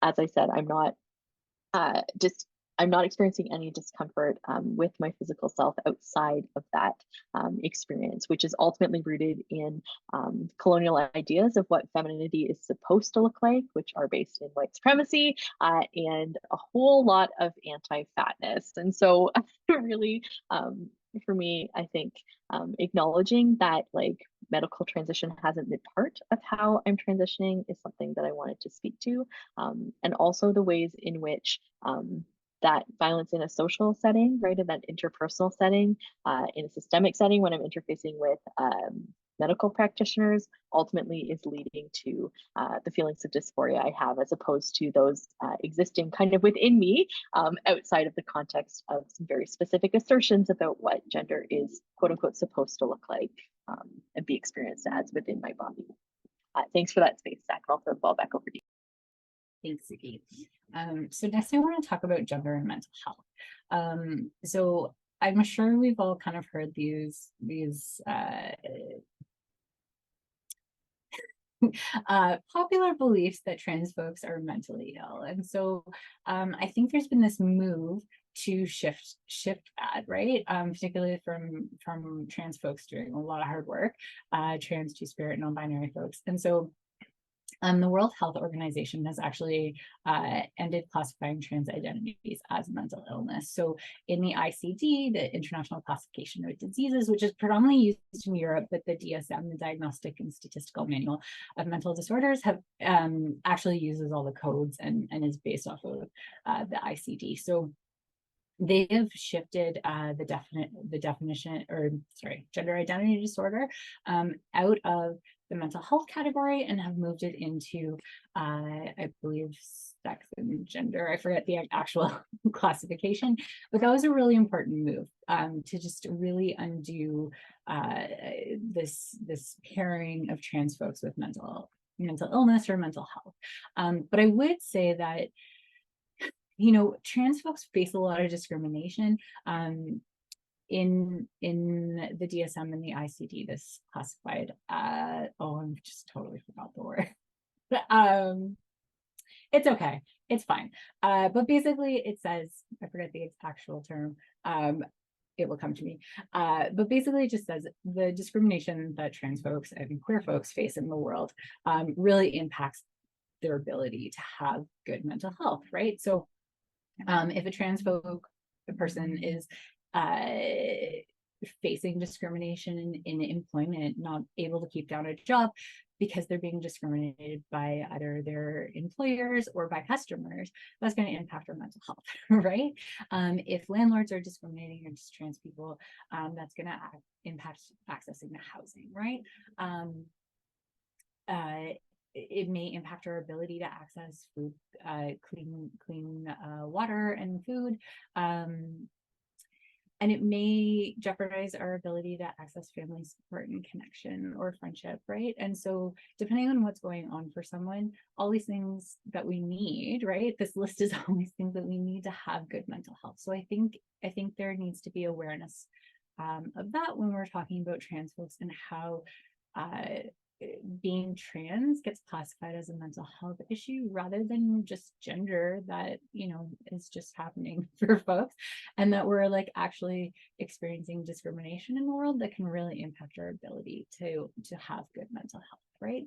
as I said, I'm not experiencing any discomfort with my physical self outside of that experience, which is ultimately rooted in colonial ideas of what femininity is supposed to look like, which are based in white supremacy and a whole lot of anti-fatness. And so really, for me, I think acknowledging that like medical transition hasn't been part of how I'm transitioning is something that I wanted to speak to. And also the ways in which that violence in a social setting, right, in that interpersonal setting, in a systemic setting when I'm interfacing with medical practitioners, ultimately is leading to the feelings of dysphoria I have, as opposed to those existing kind of within me outside of the context of some very specific assertions about what gender is, quote unquote, supposed to look like and be experienced as within my body. Thanks for that space, Zach. I'll throw the ball back over to you. Thanks, Sookie. So next I want to talk about gender and mental health. So I'm sure we've all kind of heard these popular beliefs that trans folks are mentally ill. And so I think there's been this move to shift that, right? Particularly from trans folks doing a lot of hard work, trans, two-spirit, non-binary folks. And so the World Health Organization has actually ended classifying trans identities as mental illness. So in the ICD, the International Classification of Diseases, which is predominantly used in Europe, but the DSM, the Diagnostic and Statistical Manual of Mental Disorders, have actually uses all the codes and is based off of the ICD. So they have shifted the definition, or sorry, gender identity disorder out of the mental health category and have moved it into, I believe, sex and gender. I forget the actual classification, but that was a really important move to just really undo this pairing of trans folks with mental illness or mental health. But I would say that, you know, trans folks face a lot of discrimination in the DSM and the ICD. This classified, oh, I just totally forgot the word. It's okay, it's fine. But basically it says, I forget the actual term, it will come to me. But basically it just says the discrimination that trans folks and queer folks face in the world really impacts their ability to have good mental health, right? So if a trans person is facing discrimination in employment, not able to keep down a job because they're being discriminated by either their employers or by customers, that's going to impact our mental health, right? If landlords are discriminating against trans people, that's going to impact accessing the housing, right? It may impact our ability to access food, clean water and food. And it may jeopardize our ability to access family support and connection or friendship, right? And so depending on what's going on for someone, all these things that we need, right? This list is all these things that we need to have good mental health. So I think there needs to be awareness of that when we're talking about trans folks and how being trans gets classified as a mental health issue rather than just gender that, you know, is just happening for folks, and that we're like actually experiencing discrimination in the world that can really impact our ability to have good mental health, right?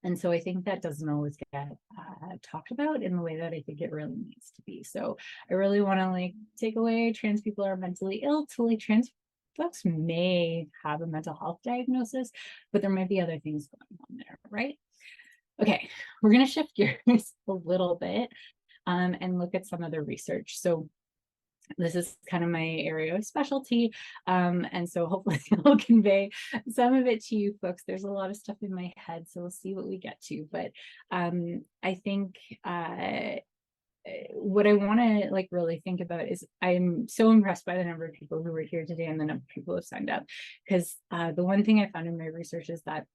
And so I think that doesn't always get talked about in the way that I think it really needs to be. So I really want to like take away trans people are mentally ill to like trans folks may have a mental health diagnosis, but there might be other things going on there, right? Okay, we're going to shift gears a little bit and look at some of the research. So this is kind of my area of specialty, and so hopefully I'll convey some of it to you folks. There's a lot of stuff in my head, so we'll see what we get to. But I think what I want to like really think about is I'm so impressed by the number of people who were here today and the number of people who have signed up, because the one thing I found in my research is that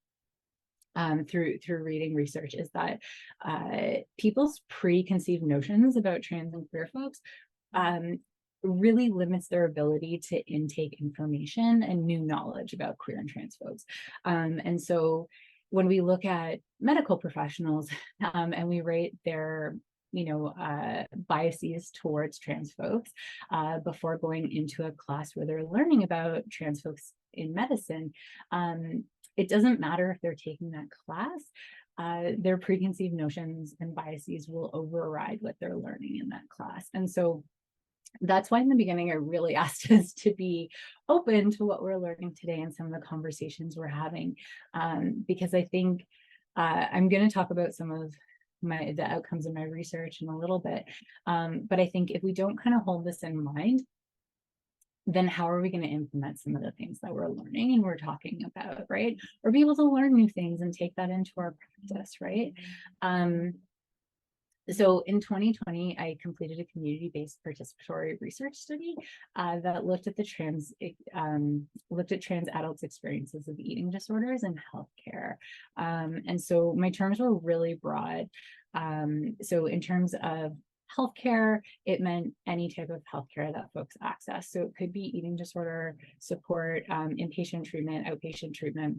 through reading research is that people's preconceived notions about trans and queer folks really limits their ability to intake information and new knowledge about queer and trans folks. And so when we look at medical professionals and we rate their biases towards trans folks before going into a class where they're learning about trans folks in medicine, it doesn't matter if they're taking that class, their preconceived notions and biases will override what they're learning in that class. And so that's why in the beginning I really asked us to be open to what we're learning today and some of the conversations we're having, because I think I'm going to talk about some of the outcomes of my research in a little bit, but I think if we don't kind of hold this in mind, then how are we going to implement some of the things that we're learning and we're talking about, right? Or be able to learn new things and take that into our practice, right? So in 2020, I completed a community-based participatory research study that looked at trans adults' experiences of eating disorders in healthcare. And so my terms were really broad. So in terms of healthcare, it meant any type of healthcare that folks access. So it could be eating disorder support, inpatient treatment, outpatient treatment.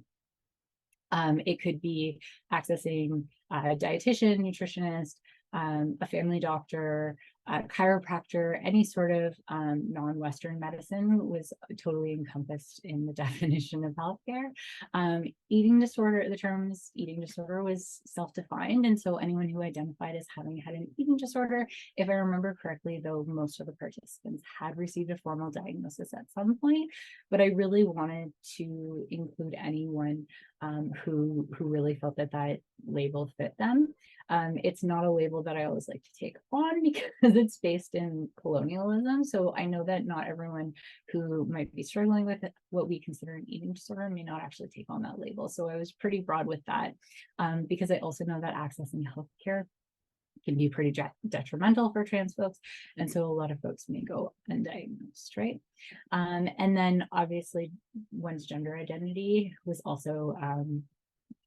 It could be accessing a dietitian, nutritionist, a family doctor, a chiropractor, any sort of non-Western medicine was totally encompassed in the definition of healthcare. Eating disorder, the terms eating disorder was self-defined. And so anyone who identified as having had an eating disorder, if I remember correctly, though most of the participants had received a formal diagnosis at some point, but I really wanted to include anyone who really felt that that label fit them. It's not a label that I always like to take on because it's based in colonialism. So I know that not everyone who might be struggling with what we consider an eating disorder may not actually take on that label. So I was pretty broad with that because I also know that accessing healthcare can be pretty detrimental for trans folks. And so a lot of folks may go undiagnosed, right? And then obviously one's gender identity was also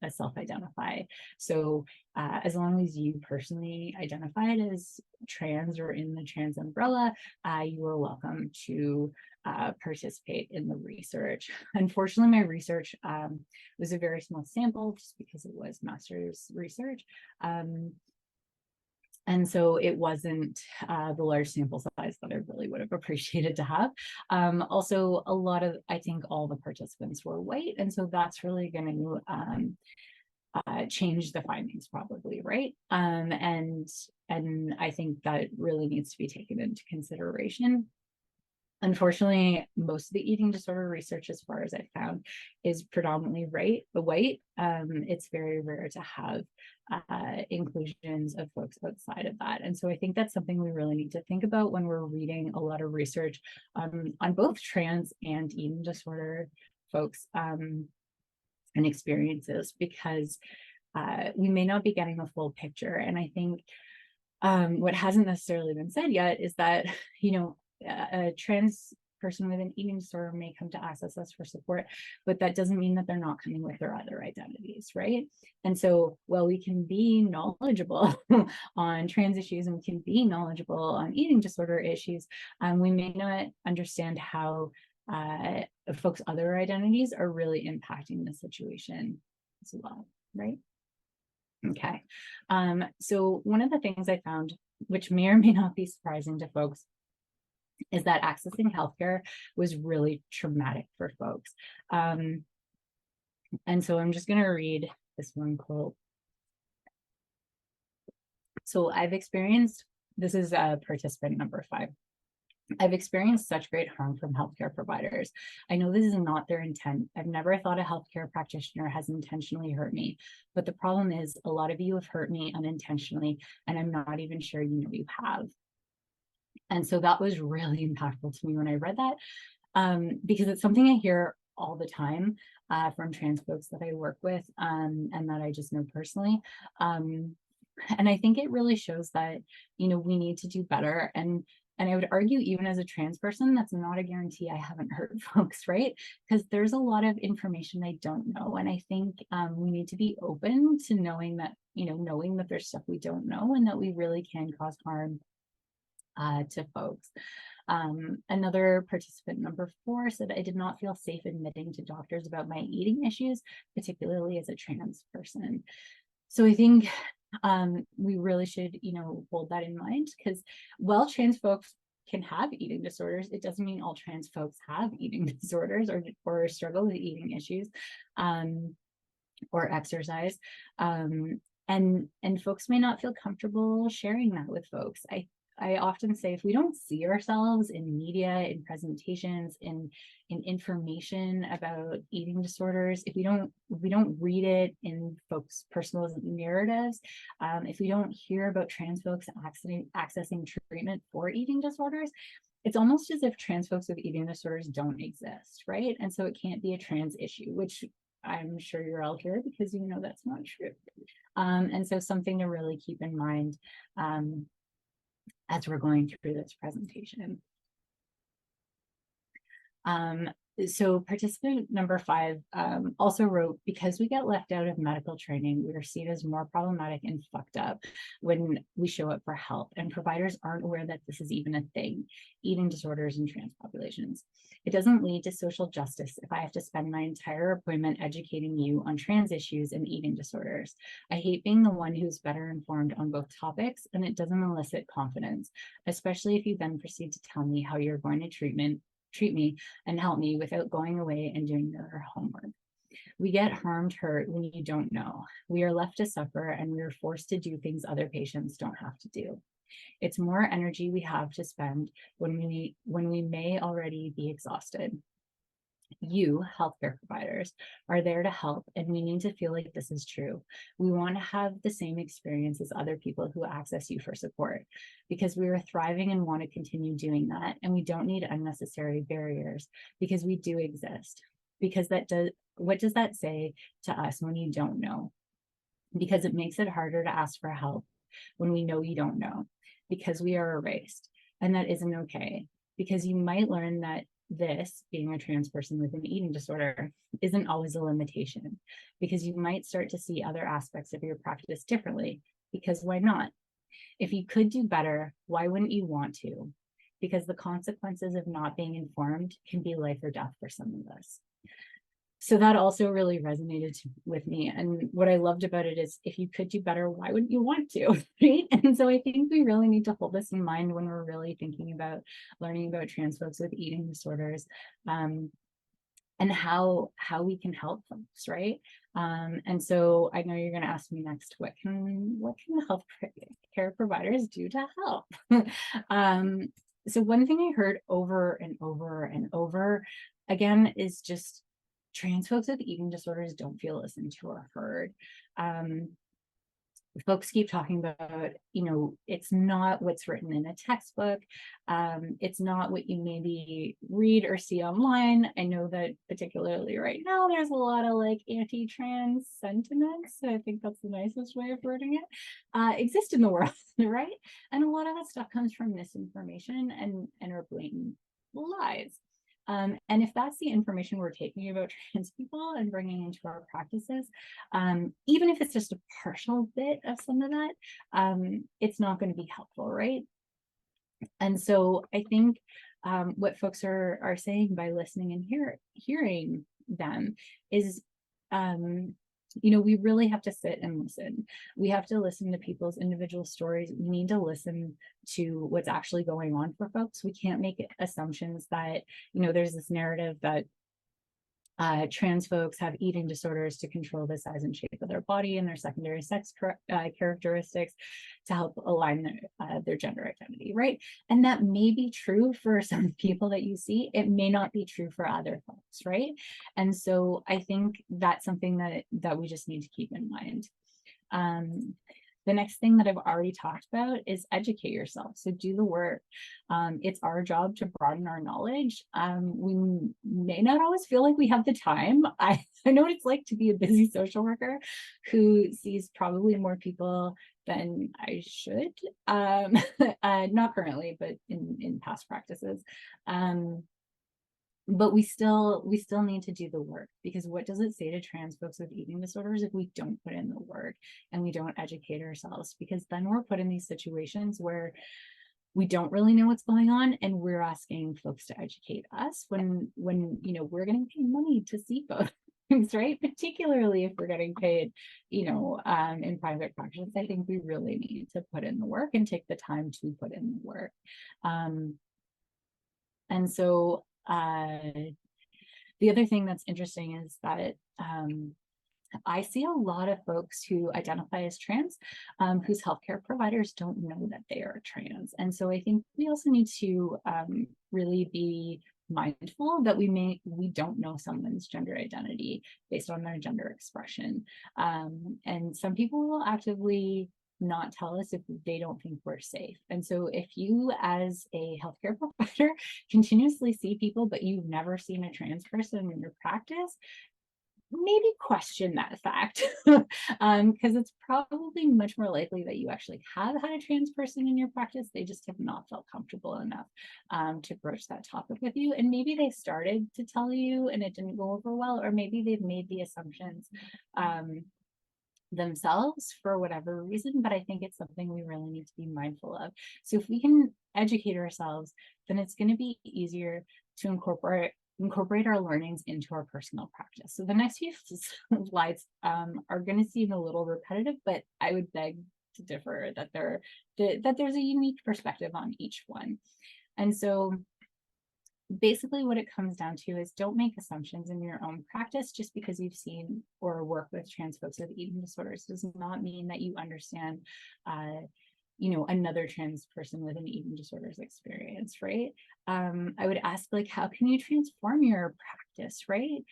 a self-identify. So as long as you personally identified as trans or in the trans umbrella, you are welcome to participate in the research. Unfortunately, my research was a very small sample just because it was master's research. And so it wasn't the large sample size that I really would have appreciated to have. Also, a lot of, I think all the participants were white. And so that's really going to change the findings probably, right? And I think that really needs to be taken into consideration. Unfortunately, most of the eating disorder research, as far as I found, is predominantly white. It's very rare to have inclusions of folks outside of that. And so I think that's something we really need to think about when we're reading a lot of research on both trans and eating disorder folks and experiences, because we may not be getting a full picture. And I think what hasn't necessarily been said yet is that, you know, a trans person with an eating disorder may come to access us for support, but that doesn't mean that they're not coming with their other identities, right? And so while we can be knowledgeable on trans issues and we can be knowledgeable on eating disorder issues, we may not understand how folks' other identities are really impacting the situation as well, right? Okay, so one of the things I found, which may or may not be surprising to folks, is that accessing healthcare was really traumatic for folks. And so I'm just going to read this one quote. So I've experienced, this is participant number 5. I've experienced such great harm from healthcare providers. I know this is not their intent. I've never thought a healthcare practitioner has intentionally hurt me, but the problem is a lot of you have hurt me unintentionally, and I'm not even sure you know you have. And so that was really impactful to me when I read that, because it's something I hear all the time from trans folks that I work with and that I just know personally. And I think it really shows that, you know, we need to do better. And I would argue, even as a trans person, that's not a guarantee I haven't hurt folks, right? Because there's a lot of information I don't know. And I think we need to be open to knowing that, you know, knowing that there's stuff we don't know and that we really can cause harm to folks. Another participant, number 4, said, I did not feel safe admitting to doctors about my eating issues, particularly as a trans person. So I think we really should, you know, hold that in mind, because while trans folks can have eating disorders, it doesn't mean all trans folks have eating disorders or struggle with eating issues or exercise. And folks may not feel comfortable sharing that with folks. I often say, if we don't see ourselves in media, in presentations, in information about eating disorders, if we don't read it in folks' personal narratives, if we don't hear about trans folks accessing treatment for eating disorders, it's almost as if trans folks with eating disorders don't exist, right? And so it can't be a trans issue, which I'm sure you're all here because you know that's not true. And so something to really keep in mind as we're going through this presentation. So participant number 5 also wrote, because we get left out of medical training, we are seen as more problematic and fucked up when we show up for help, and providers aren't aware that this is even a thing, eating disorders in trans populations. It doesn't lead to social justice if I have to spend my entire appointment educating you on trans issues and eating disorders. I hate being the one who's better informed on both topics, and it doesn't elicit confidence, especially if you then proceed to tell me how you're going to treat me and help me without going away and doing your homework. We get harmed, hurt when you don't know. We are left to suffer, and we are forced to do things other patients don't have to do. It's more energy we have to spend when we may already be exhausted. You, healthcare providers, are there to help, and we need to feel like this is true. We want to have the same experience as other people who access you for support, because we are thriving and want to continue doing that, and we don't need unnecessary barriers because we do exist. Because what does that say to us when you don't know? Because it makes it harder to ask for help when we know you don't know, because we are erased, and that isn't okay, because you might learn that this, being a trans person with an eating disorder, isn't always a limitation, because you might start to see other aspects of your practice differently, because why not? If you could do better, why wouldn't you want to? Because the consequences of not being informed can be life or death for some of us. So that also really resonated with me. And what I loved about it is, if you could do better, why wouldn't you want to, right? And so I think we really need to hold this in mind when we're really thinking about learning about trans folks with eating disorders, and how we can help folks, right? And so I know you're going to ask me next, what can health care providers do to help? So one thing I heard over and over and over again is just, trans folks with eating disorders don't feel listened to or heard. Folks keep talking about, it's not what's written in a textbook. It's not what you maybe read or see online. I know that particularly right now, there's a lot of like anti-trans sentiments. I think that's the nicest way of wording it, exist in the world, right? And a lot of that stuff comes from misinformation and are blatant lies. And if that's the information we're taking about trans people and bringing into our practices, even if it's just a partial bit of some of that, it's not going to be helpful, right? And so I think what folks are saying by listening and hearing them is, we really have to sit and listen. We have to listen to people's individual stories. We need to listen to what's actually going on for folks. We can't make assumptions that, there's this narrative that trans folks have eating disorders to control the size and shape of their body and their secondary sex characteristics to help align their gender identity, right? And that may be true for some people that you see. It may not be true for other folks, right? And so I think that's something that we just need to keep in mind. The next thing that I've already talked about is educate yourself. So do the work. It's our job to broaden our knowledge. We may not always feel like we have the time. I know what it's like to be a busy social worker who sees probably more people than I should. Not currently, but in past practices. But we still need to do the work, because what does it say to trans folks with eating disorders if we don't put in the work and we don't educate ourselves? Because then we're put in these situations where we don't really know what's going on, and we're asking folks to educate us when we're getting paid money to see both things, right? Particularly if we're getting paid, in private practice. I think we really need to put in the work and take the time to put in the work. And so the other thing that's interesting is that I see a lot of folks who identify as trans, whose healthcare providers don't know that they are trans. And so I think we also need to really be mindful that we don't know someone's gender identity based on their gender expression. And some people will actively not tell us if they don't think we're safe. And so if you as a healthcare provider continuously see people, but you've never seen a trans person in your practice, maybe question that fact, because it's probably much more likely that you actually have had a trans person in your practice. They just have not felt comfortable enough to broach that topic with you. And maybe they started to tell you and it didn't go over well, or maybe they've made the assumptions themselves for whatever reason, but I think it's something we really need to be mindful of. So if we can educate ourselves, then it's going to be easier to incorporate our learnings into our personal practice. So the next few slides are going to seem a little repetitive, but I would beg to differ that there's a unique perspective on each one. And so basically what it comes down to is don't make assumptions in your own practice. Just because you've seen or work with trans folks with eating disorders does not mean that you understand another trans person with an eating disorders experience, right? I would ask, like, how can you transform your practice, right?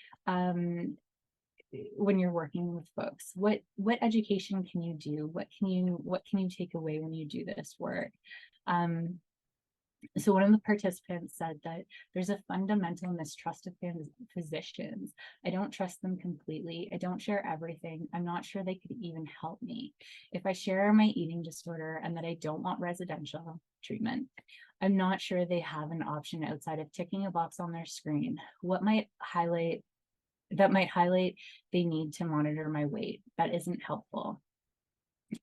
When you're working with folks, what education can you do? What can you take away when you do this work? So one of the participants said that there's a fundamental mistrust of physicians. I don't trust them completely. I don't share everything. I'm not sure they could even help me. If I share my eating disorder and that I don't want residential treatment, I'm not sure they have an option outside of ticking a box on their screen. What might highlight they need to monitor my weight. That isn't helpful.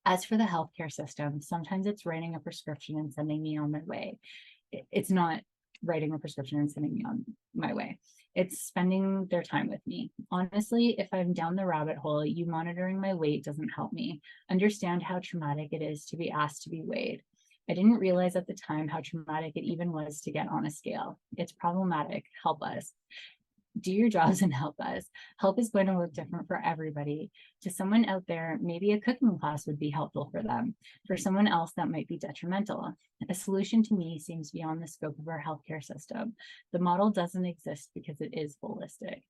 As for the healthcare system, sometimes it's writing a prescription and sending me on my way. It's not writing a prescription and sending me on my way. It's spending their time with me. Honestly, if I'm down the rabbit hole, you monitoring my weight doesn't help me understand how traumatic it is to be asked to be weighed. I didn't realize at the time how traumatic it even was to get on a scale. It's problematic. Help us. Do your jobs and help us. Help is going to look different for everybody. To someone out there, maybe a cooking class would be helpful for them. For someone else, that might be detrimental. A solution to me seems beyond the scope of our healthcare system. The model doesn't exist because it is holistic.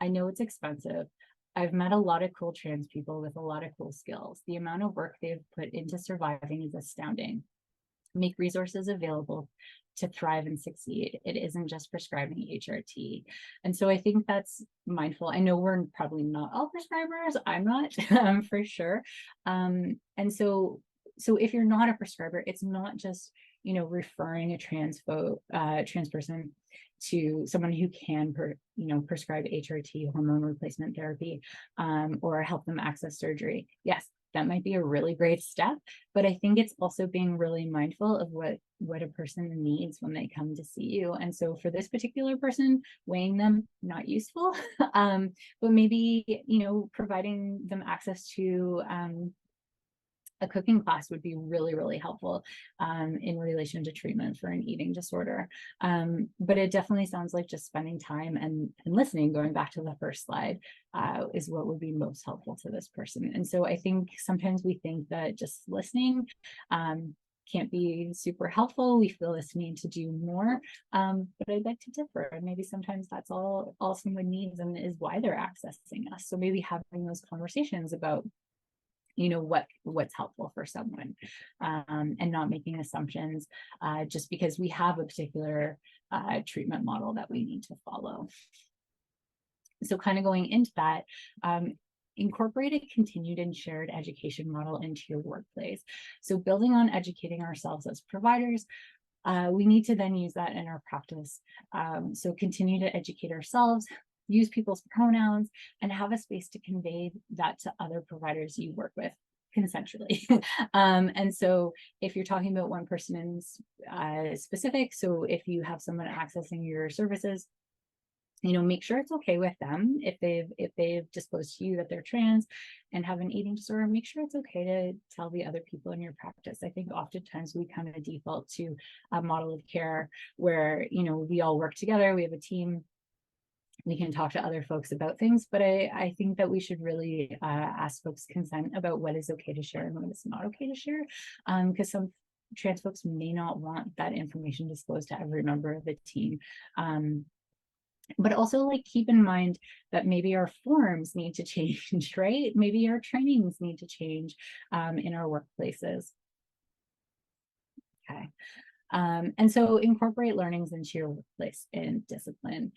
I know it's expensive. I've met a lot of cool trans people with a lot of cool skills. The amount of work they've put into surviving is astounding. Make resources available to thrive and succeed. It isn't just prescribing HRT. And so I think that's mindful. I know we're probably not all prescribers. I'm not for sure. And so if you're not a prescriber, it's not just, referring a trans person to someone who can prescribe HRT, hormone replacement therapy, or help them access surgery. Yes, that might be a really great step, but I think it's also being really mindful of what a person needs when they come to see you. And so for this particular person, weighing them, not useful, but maybe, providing them access to a cooking class would be really, really helpful in relation to treatment for an eating disorder. But it definitely sounds like just spending time and listening, going back to the first slide, is what would be most helpful to this person. And so I think sometimes we think that just listening can't be super helpful. We feel this need to do more, but I'd like to differ. And maybe sometimes that's all someone needs and is why they're accessing us. So maybe having those conversations about what's helpful for someone, and not making assumptions just because we have a particular treatment model that we need to follow. So kind of going into that, incorporate a continued and shared education model into your workplace. So building on educating ourselves as providers, we need to then use that in our practice. So continue to educate ourselves, use people's pronouns, and have a space to convey that to other providers you work with consensually. And so if you're talking about one person in specific, so if you have someone accessing your services, make sure it's okay with them. If they've disclosed to you that they're trans and have an eating disorder, make sure it's okay to tell the other people in your practice. I think oftentimes we kind of default to a model of care where, we all work together, we have a team, we can talk to other folks about things, but I think that we should really ask folks consent about what is okay to share and what is not okay to share, because some trans folks may not want that information disclosed to every member of the team. But also, keep in mind that maybe our forms need to change, right? Maybe our trainings need to change in our workplaces. Okay. And so incorporate learnings into your workplace and discipline.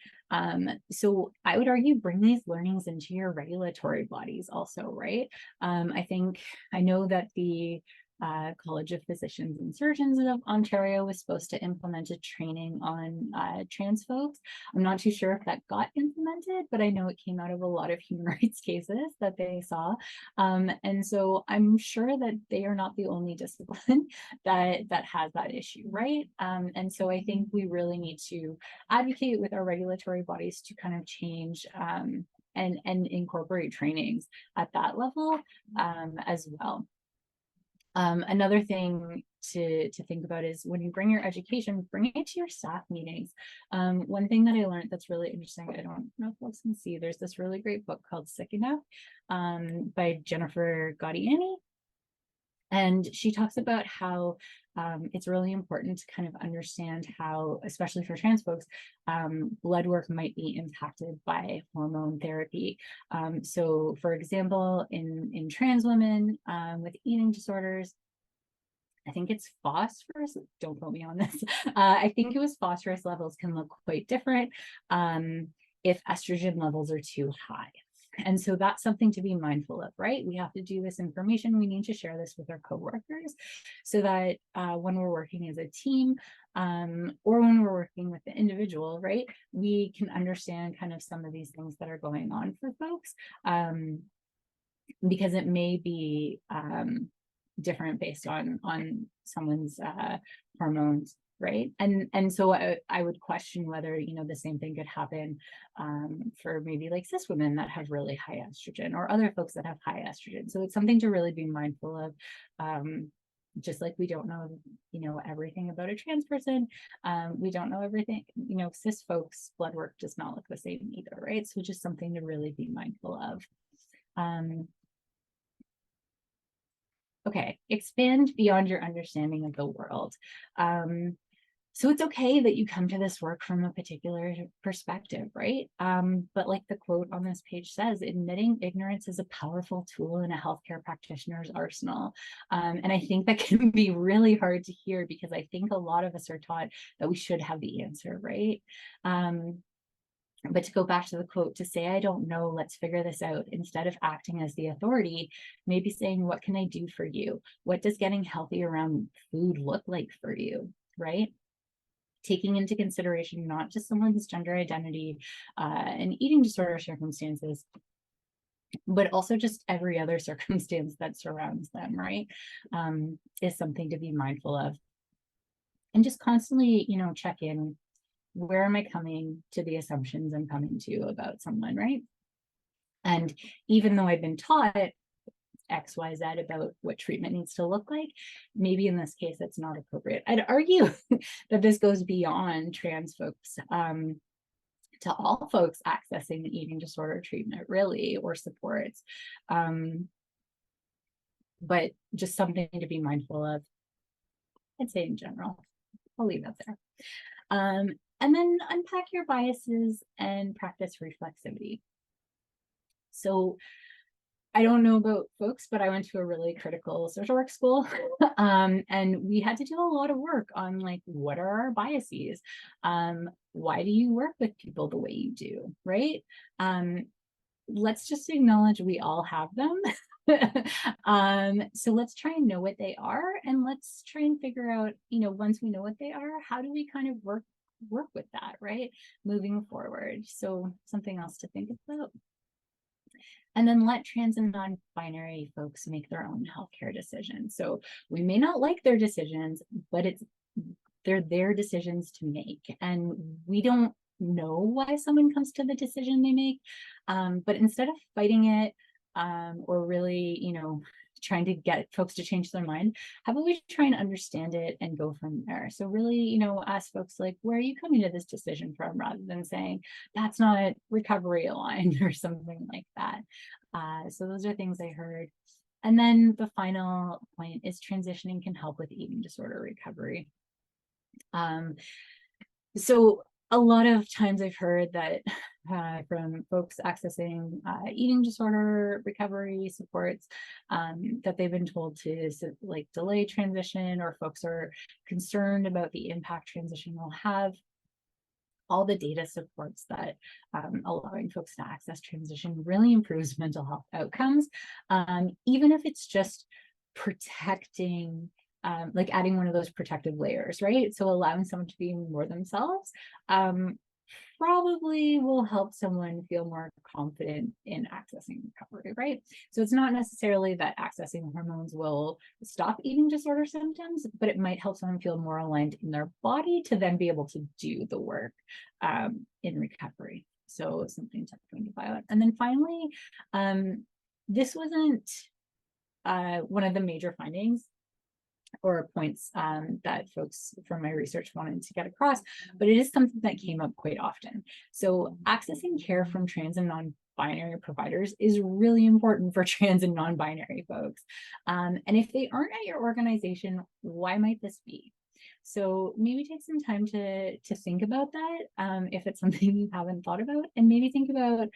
So I would argue bring these learnings into your regulatory bodies also, right? I know that the College of Physicians and Surgeons of Ontario was supposed to implement a training on trans folks. I'm not too sure if that got implemented, but I know it came out of a lot of human rights cases that they saw. And so I'm sure that they are not the only discipline that has that issue, right? And so I think we really need to advocate with our regulatory bodies to kind of change and incorporate trainings at that level as well. Another thing to think about is when you bring your education, bring it to your staff meetings. One thing that I learned that's really interesting, I don't know if folks can see, there's this really great book called Sick Enough by Jennifer Gaudiani. And she talks about how it's really important to kind of understand how, especially for trans folks, blood work might be impacted by hormone therapy. So for example, in trans women with eating disorders, I think it's phosphorus, don't quote me on this. I think it was phosphorus levels can look quite different if estrogen levels are too high. And so that's something to be mindful of, right? We have to do this information. We need to share this with our coworkers so that when we're working as a team or when we're working with the individual, right, we can understand kind of some of these things that are going on for folks because it may be different based on someone's hormones. Right. And so I would question whether, you know, the same thing could happen for maybe like cis women that have really high estrogen or other folks that have high estrogen. So it's something to really be mindful of. Just like we don't know, you know, everything about a trans person. We don't know everything, you know, cis folks' blood work does not look the same either. Right. So just something to really be mindful of. Okay, expand beyond your understanding of the world. So it's okay that you come to this work from a particular perspective, right? But like the quote on this page says, admitting ignorance is a powerful tool in a healthcare practitioner's arsenal. And I think that can be really hard to hear because I think a lot of us are taught that we should have the answer, right? But to go back to the quote, to say, I don't know, let's figure this out, instead of acting as the authority, maybe saying, what can I do for you? What does getting healthy around food look like for you, right? Taking into consideration not just someone's gender identity and eating disorder circumstances, but also just every other circumstance that surrounds them, right? Is something to be mindful of. And just constantly, you know, check in. Where am I coming to the assumptions I'm coming to about someone, right? And even though I've been taught X, Y, Z about what treatment needs to look like, maybe in this case, it's not appropriate. I'd argue that this goes beyond trans folks to all folks accessing eating disorder treatment, really, or supports. But just something to be mindful of, I'd say in general. I'll leave that there. And then unpack your biases and practice reflexivity. So I don't know about folks, but I went to a really critical social work school and we had to do a lot of work on like, what are our biases? Why do you work with people the way you do, right? Let's just acknowledge we all have them. So let's try and know what they are, and let's try and figure out, you know, once we know what they are, how do we kind of work with that, right? Moving forward. So something else to think about. And then let trans and non-binary folks make their own healthcare decisions. So we may not like their decisions, but they're their decisions to make. And we don't know why someone comes to the decision they make. But instead of fighting it or really, you know, trying to get folks to change their mind, how about we try and understand it and go from there? So really, you know, ask folks like, where are you coming to this decision from, rather than saying that's not recovery aligned or something like that. So those are things I heard. And then the final point is transitioning can help with eating disorder recovery. So a lot of times I've heard that from folks accessing eating disorder recovery supports that they've been told to like delay transition, or folks are concerned about the impact transition will have. All the data supports that allowing folks to access transition really improves mental health outcomes, even if it's just protecting, like adding one of those protective layers, right? So allowing someone to be more themselves probably will help someone feel more confident in accessing recovery, right? So it's not necessarily that accessing hormones will stop eating disorder symptoms, but it might help someone feel more aligned in their body to then be able to do the work in recovery. So something to think about. And then finally, this wasn't one of the major findings or points that folks from my research wanted to get across, but it is something that came up quite often. So accessing care from trans and non-binary providers is really important for trans and non-binary folks. And if they aren't at your organization, why might this be? So maybe take some time to think about that if it's something you haven't thought about, and maybe think about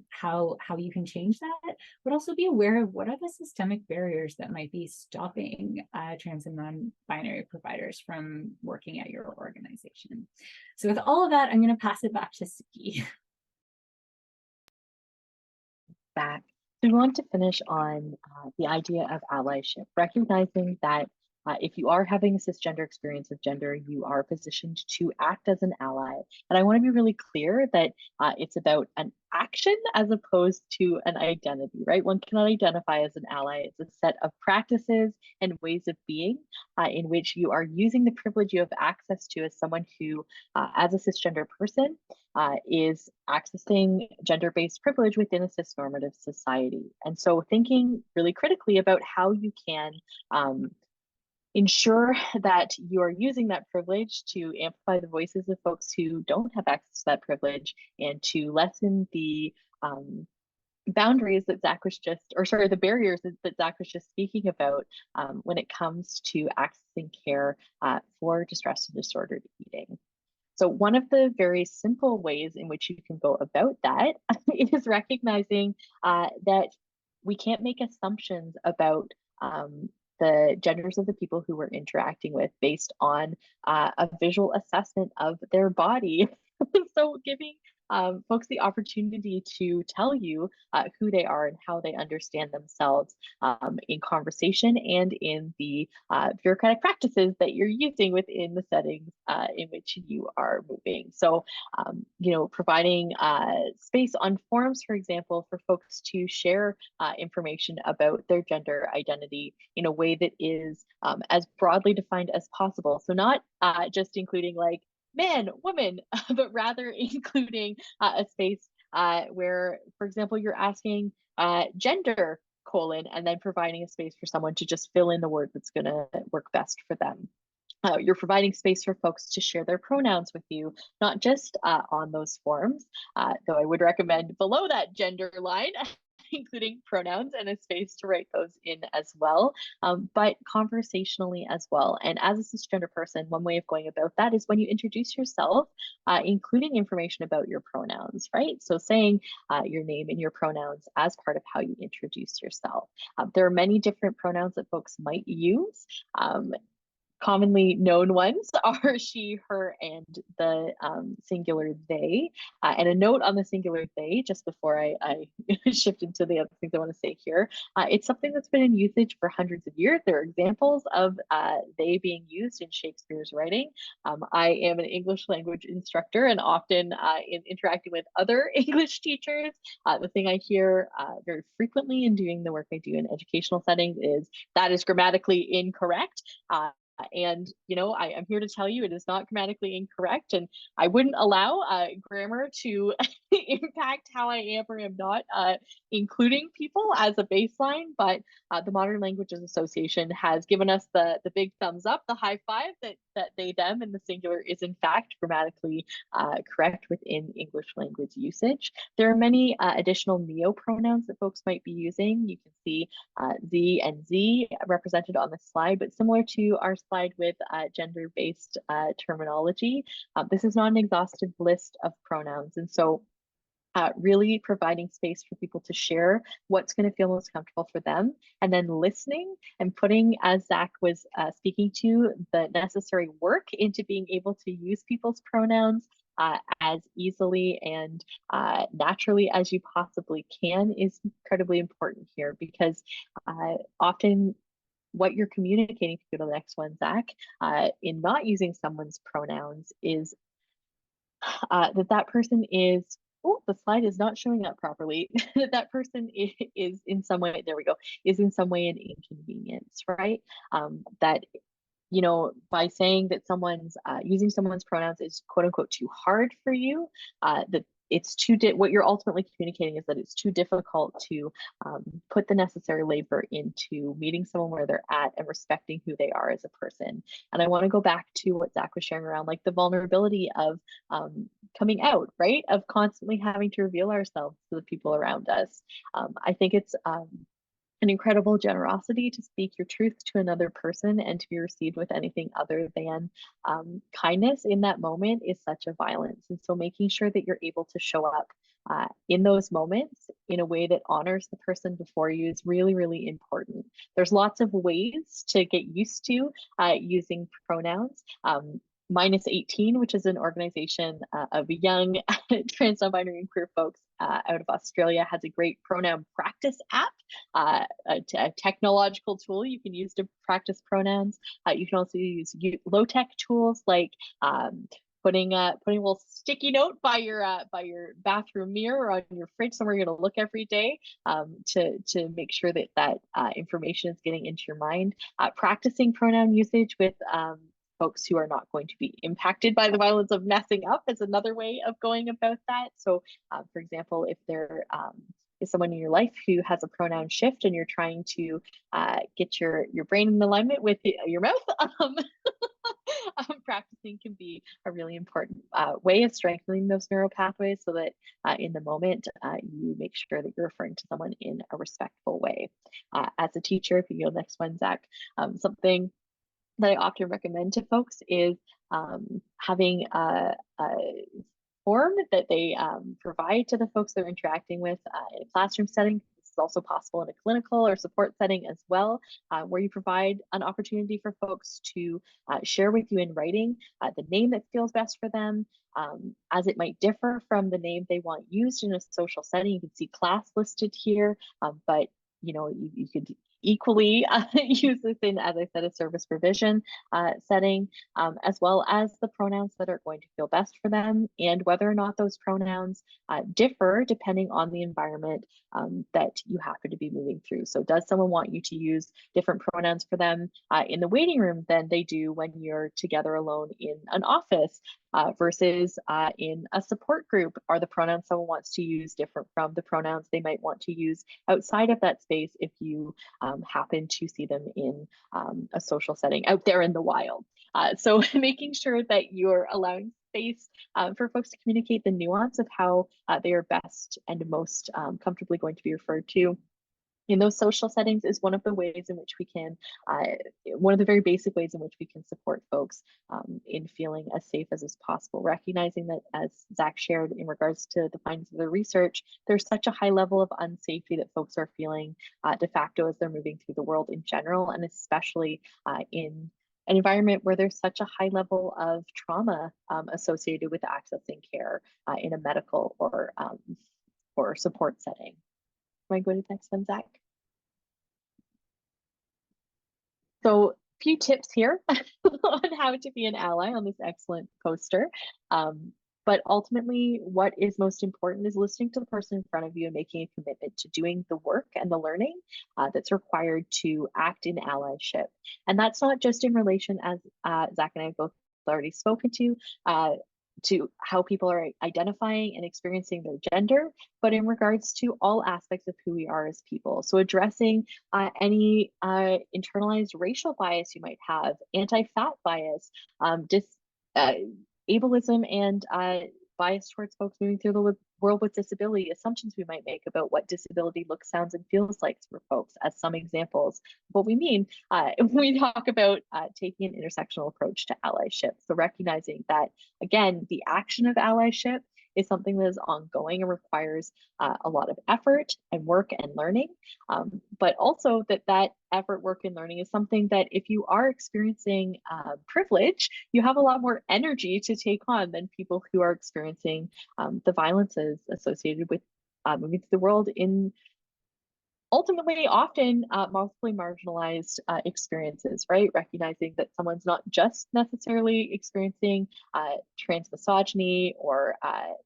how you can change that, but also be aware of what are the systemic barriers that might be stopping trans and non-binary providers from working at your organization. So with all of that, I'm going to pass it back to Sookie. Back. So we want to finish on the idea of allyship, recognizing that if you are having a cisgender experience of gender, you are positioned to act as an ally. And I want to be really clear that it's about an action as opposed to an identity, right? One cannot identify as an ally. It's a set of practices and ways of being in which you are using the privilege you have access to as someone who, as a cisgender person, is accessing gender-based privilege within a cisnormative society. And so thinking really critically about how you can ensure that you are using that privilege to amplify the voices of folks who don't have access to that privilege, and to lessen the boundaries that Zac was just, or sorry, the barriers that Zac was just speaking about when it comes to accessing care for distressed and disordered eating. So one of the very simple ways in which you can go about that is recognizing that we can't make assumptions about the genders of the people who we're interacting with based on a visual assessment of their body. So giving folks the opportunity to tell you who they are and how they understand themselves in conversation and in the bureaucratic practices that you're using within the settings in which you are moving. So, you know, providing space on forums, for example, for folks to share information about their gender identity in a way that is as broadly defined as possible. So not just including like man, woman, but rather including a space where, for example, you're asking gender : and then providing a space for someone to just fill in the word that's going to work best for them. You're providing space for folks to share their pronouns with you, not just on those forms, though I would recommend below that gender line, including pronouns and a space to write those in as well, but conversationally as well. And as a cisgender person, one way of going about that is when you introduce yourself, including information about your pronouns, right? So saying your name and your pronouns as part of how you introduce yourself. There are many different pronouns that folks might use. Commonly known ones are she, her, and the singular they. And a note on the singular they, just before I shift into the other things I want to say here, it's something that's been in usage for hundreds of years. There are examples of they being used in Shakespeare's writing. I am an English language instructor, and often in interacting with other English teachers, the thing I hear very frequently in doing the work I do in educational settings is that is grammatically incorrect. And, you know, I'm here to tell you it is not grammatically incorrect, and I wouldn't allow grammar to impact how I am or am not including people as a baseline. But the Modern Languages Association has given us the big thumbs up, the high five, that they, them, and the singular is in fact grammatically correct within English language usage. There are many additional neo-pronouns that folks might be using. You can see Z and Z represented on the slide, but similar to our slide with gender-based terminology, this is not an exhaustive list of pronouns. And so really providing space for people to share what's going to feel most comfortable for them, and then listening and putting, as Zac was speaking to, the necessary work into being able to use people's pronouns as easily and naturally as you possibly can is incredibly important here, because often what you're communicating, to go to the next one, Zac, in not using someone's pronouns is that person is, oh, the slide is not showing up properly. That person is in some way, there we go, is in some way an inconvenience, right? That, you know, by saying that someone's using someone's pronouns is quote unquote too hard for you, that it's too, what you're ultimately communicating is that it's too difficult to put the necessary labor into meeting someone where they're at and respecting who they are as a person. And I want to go back to what Zac was sharing around, like the vulnerability of coming out, right? Of constantly having to reveal ourselves to the people around us. I think it's an incredible generosity to speak your truth to another person, and to be received with anything other than kindness in that moment is such a violence. And so making sure that you're able to show up in those moments in a way that honors the person before you is really, really important. There's lots of ways to get used to using pronouns. Minus 18, which is an organization of young trans, non-binary, and queer folks out of Australia, has a great pronoun practice app, a technological tool you can use to practice pronouns. You can also use low-tech tools like putting a little sticky note by your bathroom mirror or on your fridge, somewhere you're going to look every day, to make sure that that information is getting into your mind. Practicing pronoun usage with folks who are not going to be impacted by the violence of messing up is another way of going about that. So, for example, if there is someone in your life who has a pronoun shift and you're trying to get your brain in alignment with your mouth, practicing can be a really important way of strengthening those neural pathways, so that in the moment you make sure that you're referring to someone in a respectful way. As a teacher, if you go next one, Zac, something that I often recommend to folks is having a form that they provide to the folks they're interacting with in a classroom setting. This is also possible in a clinical or support setting as well, where you provide an opportunity for folks to share with you in writing the name that feels best for them, as it might differ from the name they want used in a social setting. You can see class listed here, but you know, you could equally use this in, as I said, a service provision setting, as well as the pronouns that are going to feel best for them, and whether or not those pronouns differ depending on the environment that you happen to be moving through. So does someone want you to use different pronouns for them in the waiting room than they do when you're together alone in an office? Versus in a support group, are the pronouns someone wants to use different from the pronouns they might want to use outside of that space if you happen to see them in a social setting out there in the wild? So making sure that you're allowing space for folks to communicate the nuance of how they are best and most comfortably going to be referred to in those social settings is one of the ways in which we can, one of the very basic ways in which we can support folks in feeling as safe as is possible, recognizing that, as Zac shared in regards to the findings of the research, there's such a high level of unsafety that folks are feeling de facto as they're moving through the world in general, and especially in an environment where there's such a high level of trauma associated with accessing care in a medical or support setting. Am I going to the next one, Zac? So a few tips here on how to be an ally on this excellent poster. But ultimately, what is most important is listening to the person in front of you and making a commitment to doing the work and the learning that's required to act in allyship. And that's not just in relation, as Zac and I have both already spoken to how people are identifying and experiencing their gender, but in regards to all aspects of who we are as people. So addressing any internalized racial bias you might have, anti-fat bias, ableism, and bias towards folks moving through the world with disability, assumptions we might make about what disability looks, sounds, and feels like for folks, as some examples of what we mean when we talk about taking an intersectional approach to allyship. So recognizing that, again, the action of allyship is something that is ongoing and requires a lot of effort and work and learning. But also that effort, work, and learning is something that if you are experiencing privilege, you have a lot more energy to take on than people who are experiencing the violences associated with moving through the world in ultimately often mostly marginalized experiences, right? Recognizing that someone's not just necessarily experiencing trans misogyny or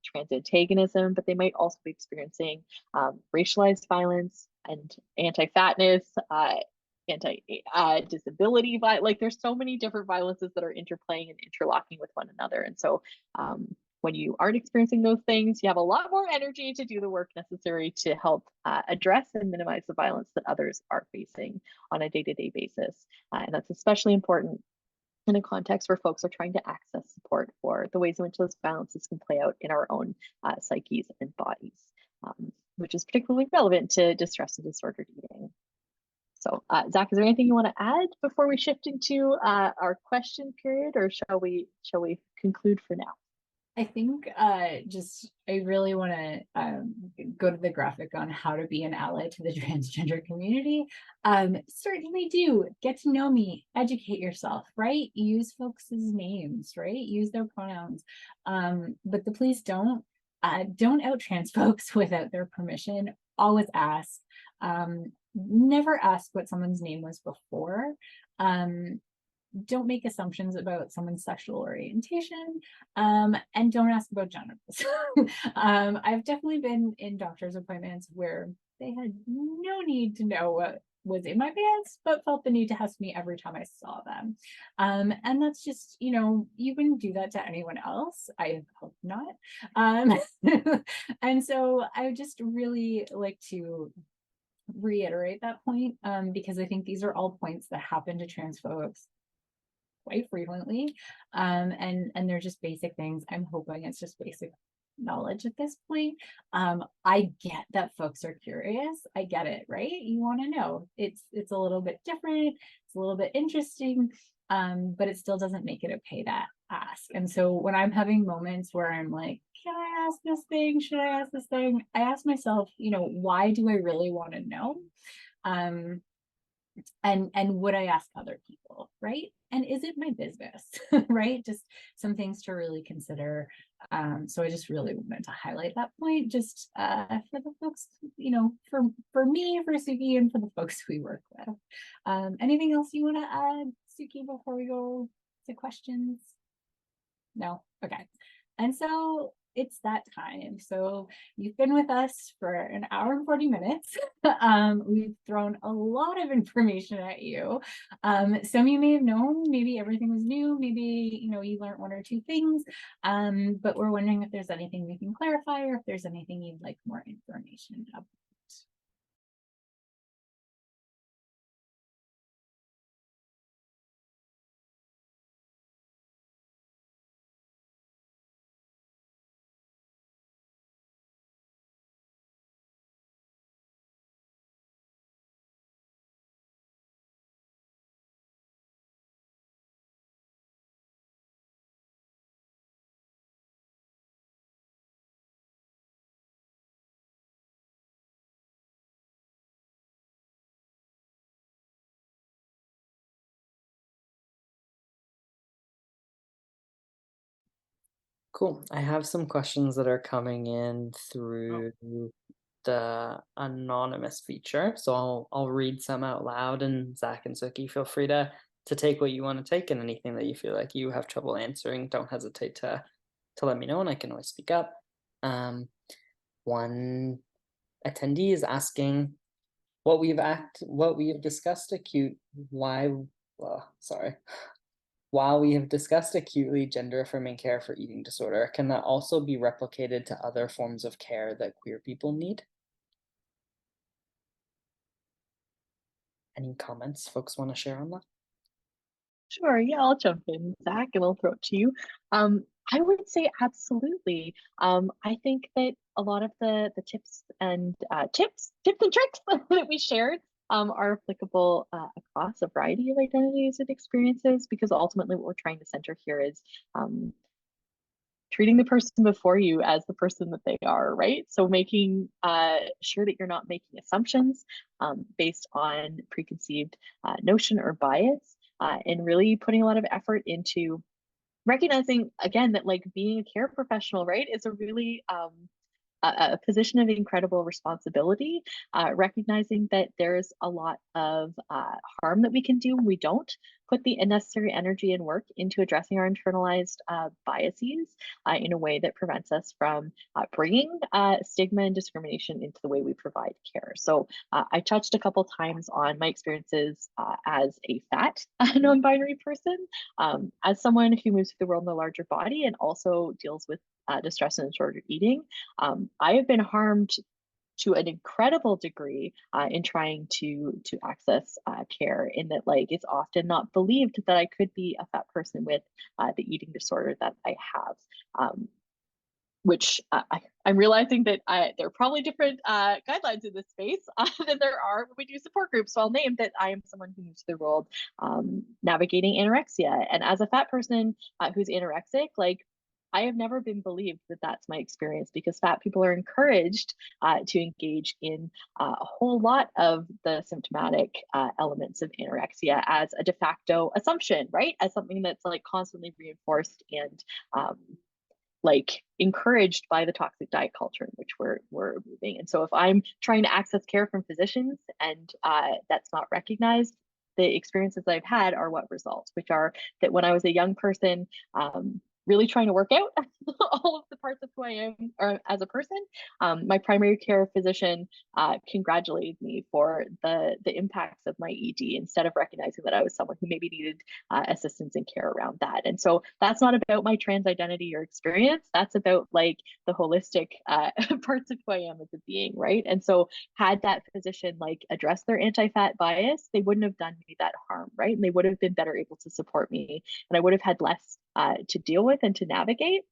trans antagonism, but they might also be experiencing racialized violence and anti-fatness, anti-disability violence. Like there's so many different violences that are interplaying and interlocking with one another. And so when you aren't experiencing those things, you have a lot more energy to do the work necessary to help address and minimize the violence that others are facing on a day-to-day basis. And that's especially important in a context where folks are trying to access support for the ways in which those violences can play out in our own psyches and bodies, which is particularly relevant to distress and disordered eating. So Zac, is there anything you want to add before we shift into our question period, or shall we conclude for now? I think I really want to go to the graphic on how to be an ally to the transgender community. Certainly do get to know me, educate yourself, right? Use folks' names, right? Use their pronouns. But please don't out trans folks without their permission. Always ask. Never ask what someone's name was before. Don't make assumptions about someone's sexual orientation, and don't ask about genitals. I've definitely been in doctor's appointments where they had no need to know what was in my pants, but felt the need to ask me every time I saw them. And that's just, you wouldn't do that to anyone else. I hope not. And so I would just really like to reiterate that point, because I think these are all points that happen to trans folks quite frequently, and they're just basic things. I'm hoping it's just basic knowledge at this point. I get that folks are curious. I get it, right? You want to know. It's a little bit different. It's a little bit interesting, but it still doesn't make it okay to ask. And so when I'm having moments where I'm like, can I ask this thing? Should I ask this thing? I ask myself, why do I really want to know? And would I ask other people, right? And is it my business, right? Just some things to really consider. So I just really wanted to highlight that point, just for the folks, for me, for Sookie, and for the folks we work with. Anything else you want to add, Sookie, before we go to questions? No? Okay. And so it's that time. So you've been with us for an hour and 40 minutes. We've thrown a lot of information at you. Some you may have known, maybe everything was new, maybe you learned one or two things, but we're wondering if there's anything we can clarify, or if there's anything you'd like more information about. Cool. I have some questions that are coming in through the anonymous feature. So I'll read some out loud, and Zac and Sookie, feel free to take what you want to take, and anything that you feel like you have trouble answering, don't hesitate to let me know, and I can always speak up. One attendee is asking what we have discussed while we have discussed acutely gender-affirming care for eating disorder, can that also be replicated to other forms of care that queer people need? Any comments folks want to share on that? Sure, yeah, I'll jump in, Zac, and I'll throw it to you. I would say absolutely. I think that a lot of the tips and tricks that we shared are applicable across a variety of identities and experiences, because ultimately what we're trying to center here is treating the person before you as the person that they are, right? So making sure that you're not making assumptions based on preconceived notion or bias, and really putting a lot of effort into recognizing, again, that like being a care professional, right, is a really a position of incredible responsibility, recognizing that there's a lot of harm that we can do when we don't put the necessary energy and work into addressing our internalized biases in a way that prevents us from bringing stigma and discrimination into the way we provide care. So I touched a couple times on my experiences as a fat non-binary person, as someone who moves through the world in a larger body and also deals with distress and disordered eating. I have been harmed to an incredible degree in trying to access care, in that like it's often not believed that I could be a fat person with the eating disorder that I have. Which I'm realizing that there are probably different guidelines in this space than there are when we do support groups. So I'll name that I am someone who moves through the world navigating anorexia. And as a fat person who's anorexic, like I have never been believed that that's my experience, because fat people are encouraged to engage in a whole lot of the symptomatic elements of anorexia as a de facto assumption, right? As something that's like constantly reinforced and like encouraged by the toxic diet culture in which we're moving. And so if I'm trying to access care from physicians and that's not recognized, the experiences I've had are what result, which are that when I was a young person, really trying to work out all of the parts of who I am as a person, my primary care physician congratulated me for the impacts of my ED, instead of recognizing that I was someone who maybe needed assistance and care around that. And so that's not about my trans identity or experience. That's about like the holistic parts of who I am as a being, right? And so had that physician like addressed their anti-fat bias, they wouldn't have done me that harm, right? And they would have been better able to support me, and I would have had less to deal with and to navigate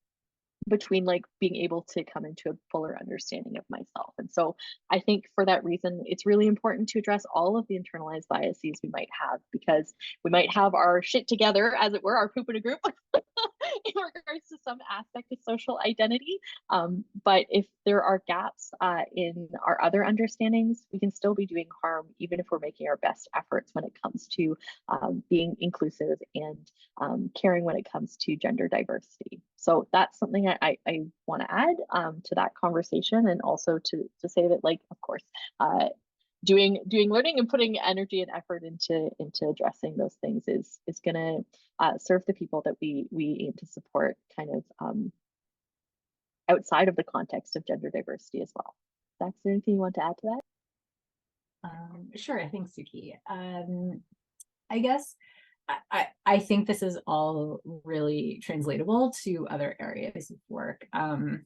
between like being able to come into a fuller understanding of myself. And so I think for that reason, it's really important to address all of the internalized biases we might have, because we might have our shit together, as it were, our poop in a group in regards to some aspect of social identity. But if there are gaps in our other understandings, we can still be doing harm, even if we're making our best efforts when it comes to being inclusive and caring when it comes to gender diversity. So that's something I want to add to that conversation, and also to say that, like, of course, doing learning and putting energy and effort into addressing those things is going to serve the people that we aim to support, kind of outside of the context of gender diversity as well. Zach, is there anything you want to add to that? Sure, thanks, Sookie. I guess I think this is all really translatable to other areas of work. I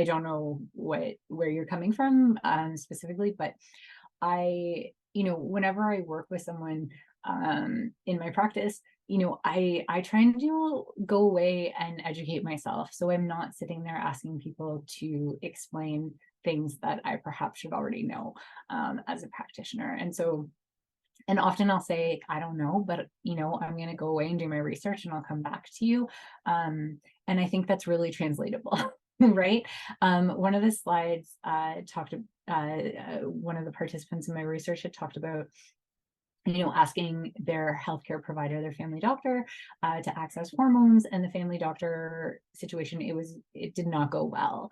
don't know where you're coming from specifically, but whenever I work with someone in my practice, I try and go away and educate myself. So I'm not sitting there asking people to explain things that I perhaps should already know as a practitioner. And often I'll say, I don't know, but I'm going to go away and do my research and I'll come back to you. And I think that's really translatable, right? One of the slides one of the participants in my research had talked about asking their healthcare provider, their family doctor, to access hormones, and the family doctor situation, it did not go well.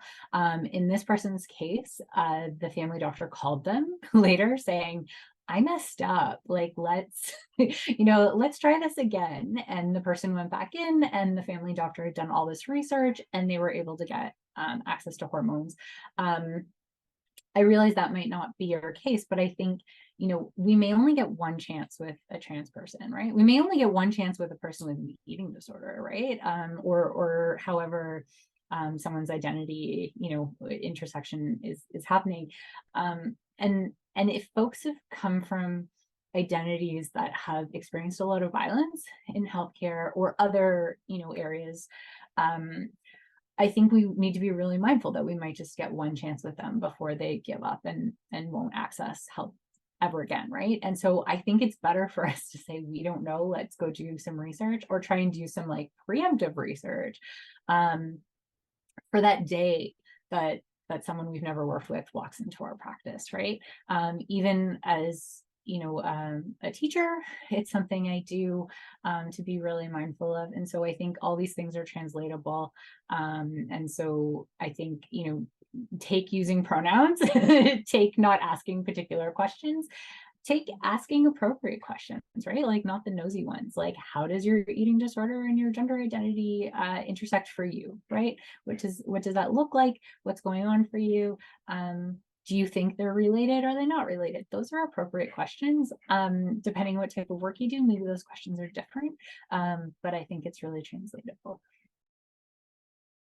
In this person's case, the family doctor called them later saying, I messed up, like, let's try this again. And the person went back in, and the family doctor had done all this research, and they were able to get access to hormones. I realize that might not be your case, but I think, we may only get one chance with a trans person, right? We may only get one chance with a person with an eating disorder, right? Or however someone's identity, intersection is happening. And if folks have come from identities that have experienced a lot of violence in healthcare or other, areas, I think we need to be really mindful that we might just get one chance with them before they give up and won't access help ever again, right? And so I think it's better for us to say, we don't know, let's go do some research, or try and do some like preemptive research for that day that someone we've never worked with walks into our practice, right? Even as, you know, a teacher, it's something I do to be really mindful of. And so I think all these things are translatable. And so I think, you know, take using pronouns, take not asking particular questions, take asking appropriate questions, right? Like not the nosy ones, like how does your eating disorder and your gender identity intersect for you, right? What does that look like? What's going on for you? Do you think they're related? Are they not related? Those are appropriate questions. Depending what type of work you do, maybe those questions are different, but I think it's really translatable.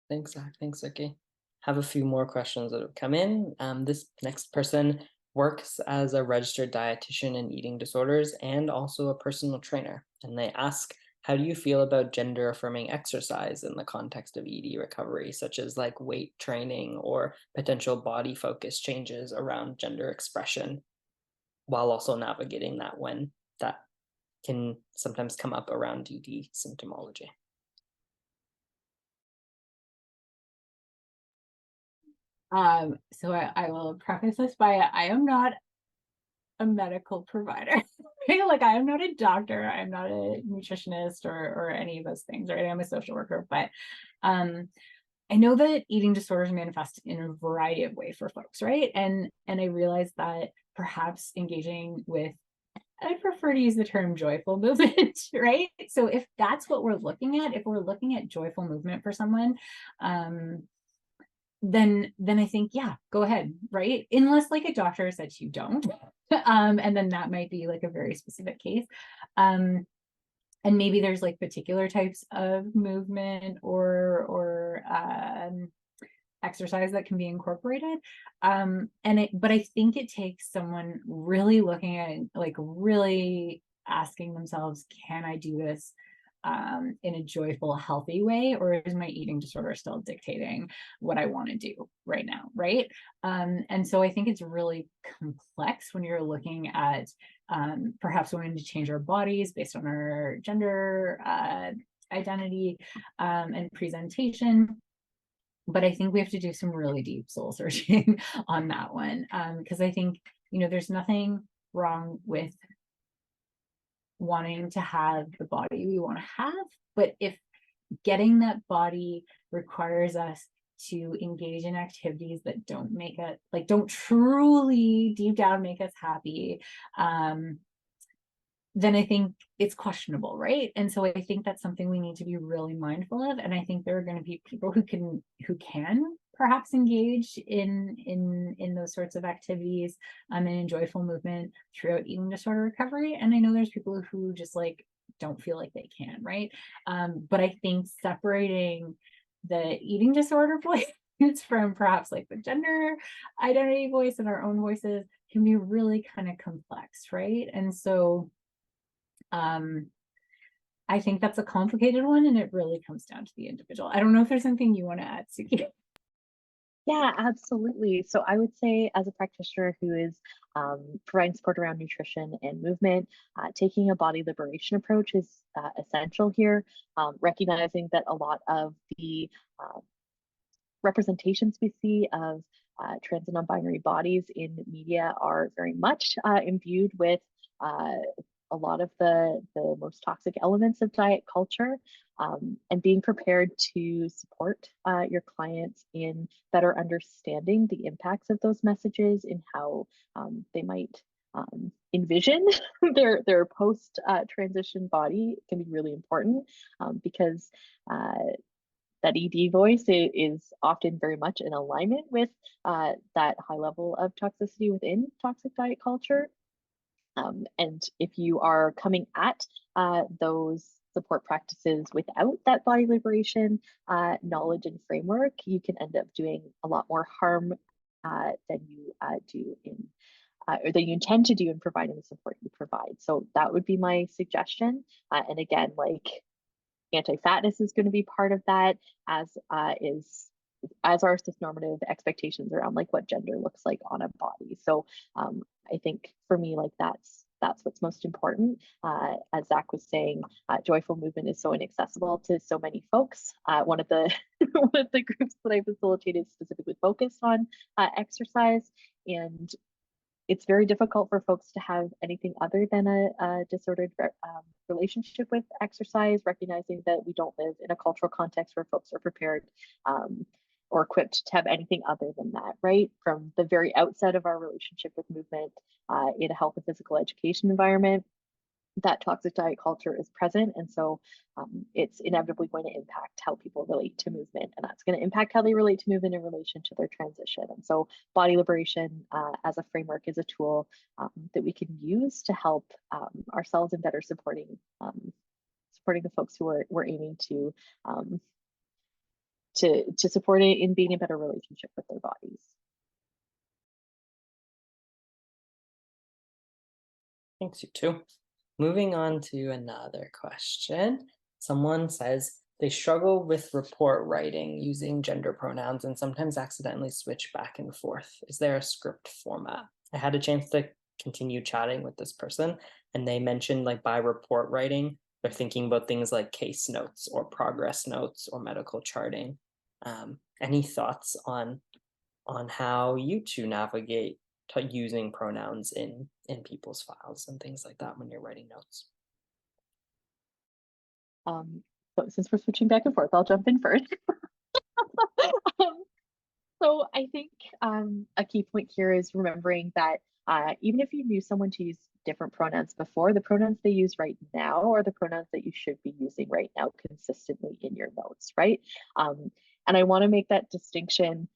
Thanks, Zach. Thanks, Sookie. Have a few more questions that have come in. This next person works as a registered dietitian in eating disorders and also a personal trainer. And they ask, how do you feel about gender affirming exercise in the context of ED recovery, such as like weight training or potential body focus changes around gender expression, while also navigating that when that can sometimes come up around ED symptomology? So I will preface this by I am not a medical provider. Right? Like I am not a doctor, I'm not a nutritionist or any of those things, right? I'm a social worker, but I know that eating disorders manifest in a variety of ways for folks, right? And I realize that perhaps engaging with, I prefer to use the term joyful movement, right? So if that's what we're looking at, if we're looking at joyful movement for someone, then I think, yeah, go ahead, right? Unless like a doctor says you don't, and then that might be like a very specific case. And maybe there's like particular types of movement or exercise that can be incorporated. But I think it takes someone really looking at it, like really asking themselves, can I do this in a joyful, healthy way, or is my eating disorder still dictating what I want to do right now, right? And so I think it's really complex when you're looking at perhaps wanting to change our bodies based on our gender identity and presentation. But I think we have to do some really deep soul searching on that one, because I think, you know, there's nothing wrong with wanting to have the body we want to have, but if getting that body requires us to engage in activities that don't make us, like, don't truly deep down make us happy, then I think it's questionable, right? And so I think that's something we need to be really mindful of. And I think there are going to be people who can perhaps engage in those sorts of activities and in joyful movement throughout eating disorder recovery. And I know there's people who just like don't feel like they can, right? But I think separating the eating disorder voice from perhaps like the gender identity voice and our own voices can be really kind of complex, right? And so I think that's a complicated one, and it really comes down to the individual. I don't know if there's anything you want to add, Sookie. Yeah, absolutely. So I would say, as a practitioner who is providing support around nutrition and movement, taking a body liberation approach is essential here, recognizing that a lot of the representations we see of trans and non-binary bodies in media are very much imbued with a lot of the most toxic elements of diet culture, and being prepared to support your clients in better understanding the impacts of those messages and how they might envision their post transition body can be really important, because that ED voice is often very much in alignment with that high level of toxicity within toxic diet culture. And if you are coming at those support practices without that body liberation knowledge and framework, you can end up doing a lot more harm than you do in, or than you intend to do in providing the support you provide. So that would be my suggestion. And again, like, anti-fatness is going to be part of that, as are cisnormative expectations around like what gender looks like on a body. So I think for me, like, that's that's what's most important. As Zac was saying, joyful movement is so inaccessible to so many folks. One of the one of the groups that I facilitated specifically focused on exercise, and it's very difficult for folks to have anything other than a disordered relationship with exercise, recognizing that we don't live in a cultural context where folks are prepared or equipped to have anything other than that, right? From the very outset of our relationship with movement in a health and physical education environment, that toxic diet culture is present. And so it's inevitably going to impact how people relate to movement. And that's going to impact how they relate to movement in relation to their transition. And so body liberation as a framework is a tool that we can use to help ourselves in better supporting the folks who we're aiming to support it in being in a better relationship with their bodies. Thanks, you too. Moving on to another question. Someone says they struggle with report writing using gender pronouns and sometimes accidentally switch back and forth. Is there a script format? I had a chance to continue chatting with this person, and they mentioned, like, by report writing, they're thinking about things like case notes or progress notes or medical charting. Any thoughts on how you two navigate using pronouns in people's files and things like that when you're writing notes? So since we're switching back and forth, I'll jump in first. So I think a key point here is remembering that even if you knew someone to use different pronouns before, the pronouns they use right now are the pronouns that you should be using right now consistently in your notes, right? And I want to make that distinction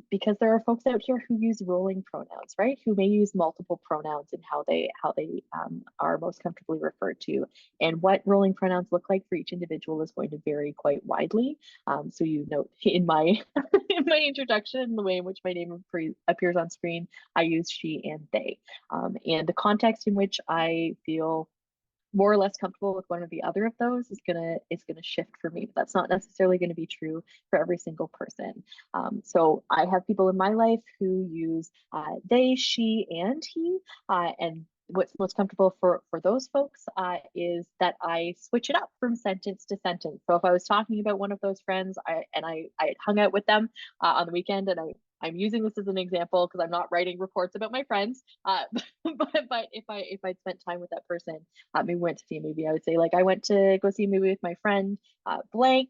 because there are folks out here who use rolling pronouns, right? Who may use multiple pronouns in how they are most comfortably referred to. And what rolling pronouns look like for each individual is going to vary quite widely. So you note in my in my introduction, the way in which my name appears on screen, I use she and they. And the context in which I feel more or less comfortable with one or the other of those is gonna shift for me. But that's not necessarily going to be true for every single person. So I have people in my life who use they, she, and he, and what's most comfortable for those folks is that I switch it up from sentence to sentence. So if I was talking about one of those friends, I hung out with them on the weekend, and I'm using this as an example because I'm not writing reports about my friends. But if I'd spent time with that person, maybe went to see a movie, I would say, like, I went to go see a movie with my friend blank.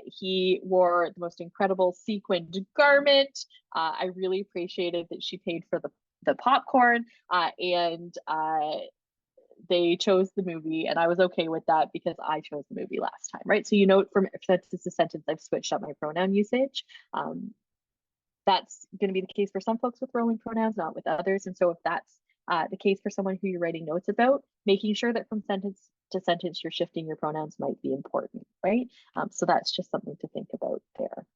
He wore the most incredible sequined garment. I really appreciated that she paid for the popcorn, and they chose the movie, and I was okay with that because I chose the movie last time, right? So you note from sentence to sentence, I've switched up my pronoun usage. That's going to be the case for some folks with rolling pronouns, not with others. And so if that's the case for someone who you're writing notes about, making sure that from sentence to sentence you're shifting your pronouns might be important, right? So that's just something to think about there.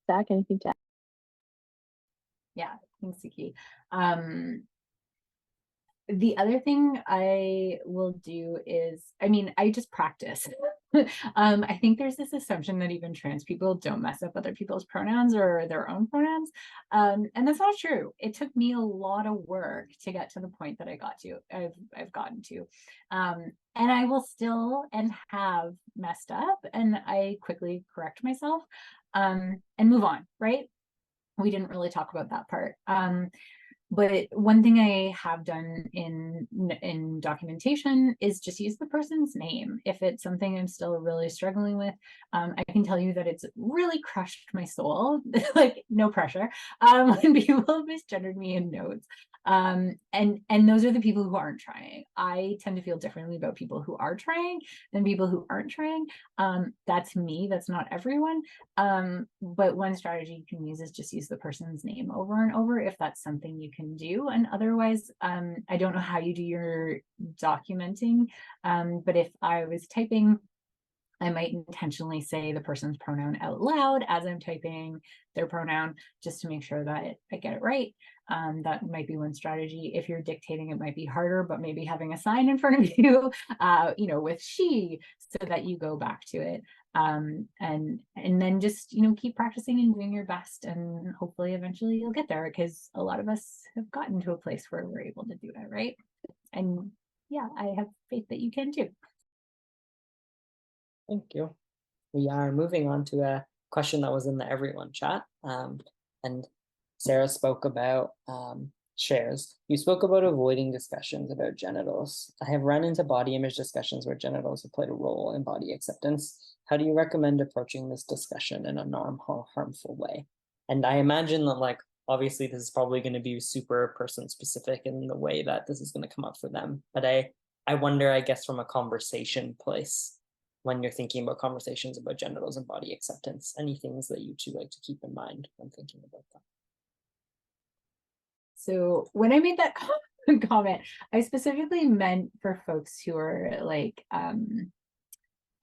Zac, anything to add? Yeah, thanks, Sookie. The other thing I will do is, I just practice. I think there's this assumption that even trans people don't mess up other people's pronouns or their own pronouns. And that's not true. It took me a lot of work to get to the point that I've gotten to. And I will still and have messed up, and I quickly correct myself and move on, right? We didn't really talk about that part. But one thing I have done in documentation is just use the person's name. If it's something I'm still really struggling with, I can tell you that it's really crushed my soul, like, no pressure, when people misgendered me in notes. And those are the people who aren't trying. I tend to feel differently about people who are trying than people who aren't trying. That's me, that's not everyone. But one strategy you can use is just use the person's name over and over if that's something you can do. And otherwise, I don't know how you do your documenting, but if I was typing, I might intentionally say the person's pronoun out loud as I'm typing their pronoun, just to make sure that I get it right. That might be one strategy. If you're dictating, it might be harder, but maybe having a sign in front of you, with she, so that you go back to it. And then just, keep practicing and doing your best, and hopefully eventually you'll get there, because a lot of us have gotten to a place where we're able to do it, right? And yeah, I have faith that you can too. Thank you. We are moving on to a question that was in the everyone chat. And Sarah spoke about shares. You spoke about avoiding discussions about genitals. I have run into body image discussions where genitals have played a role in body acceptance. How do you recommend approaching this discussion in a non-harmful way? And I imagine that, like, obviously this is probably going to be super person specific in the way that this is going to come up for them. But I wonder, I guess, from a conversation place, when you're thinking about conversations about genitals and body acceptance, any things that you two like to keep in mind when thinking about that? So when I made that comment, I specifically meant for folks who are like,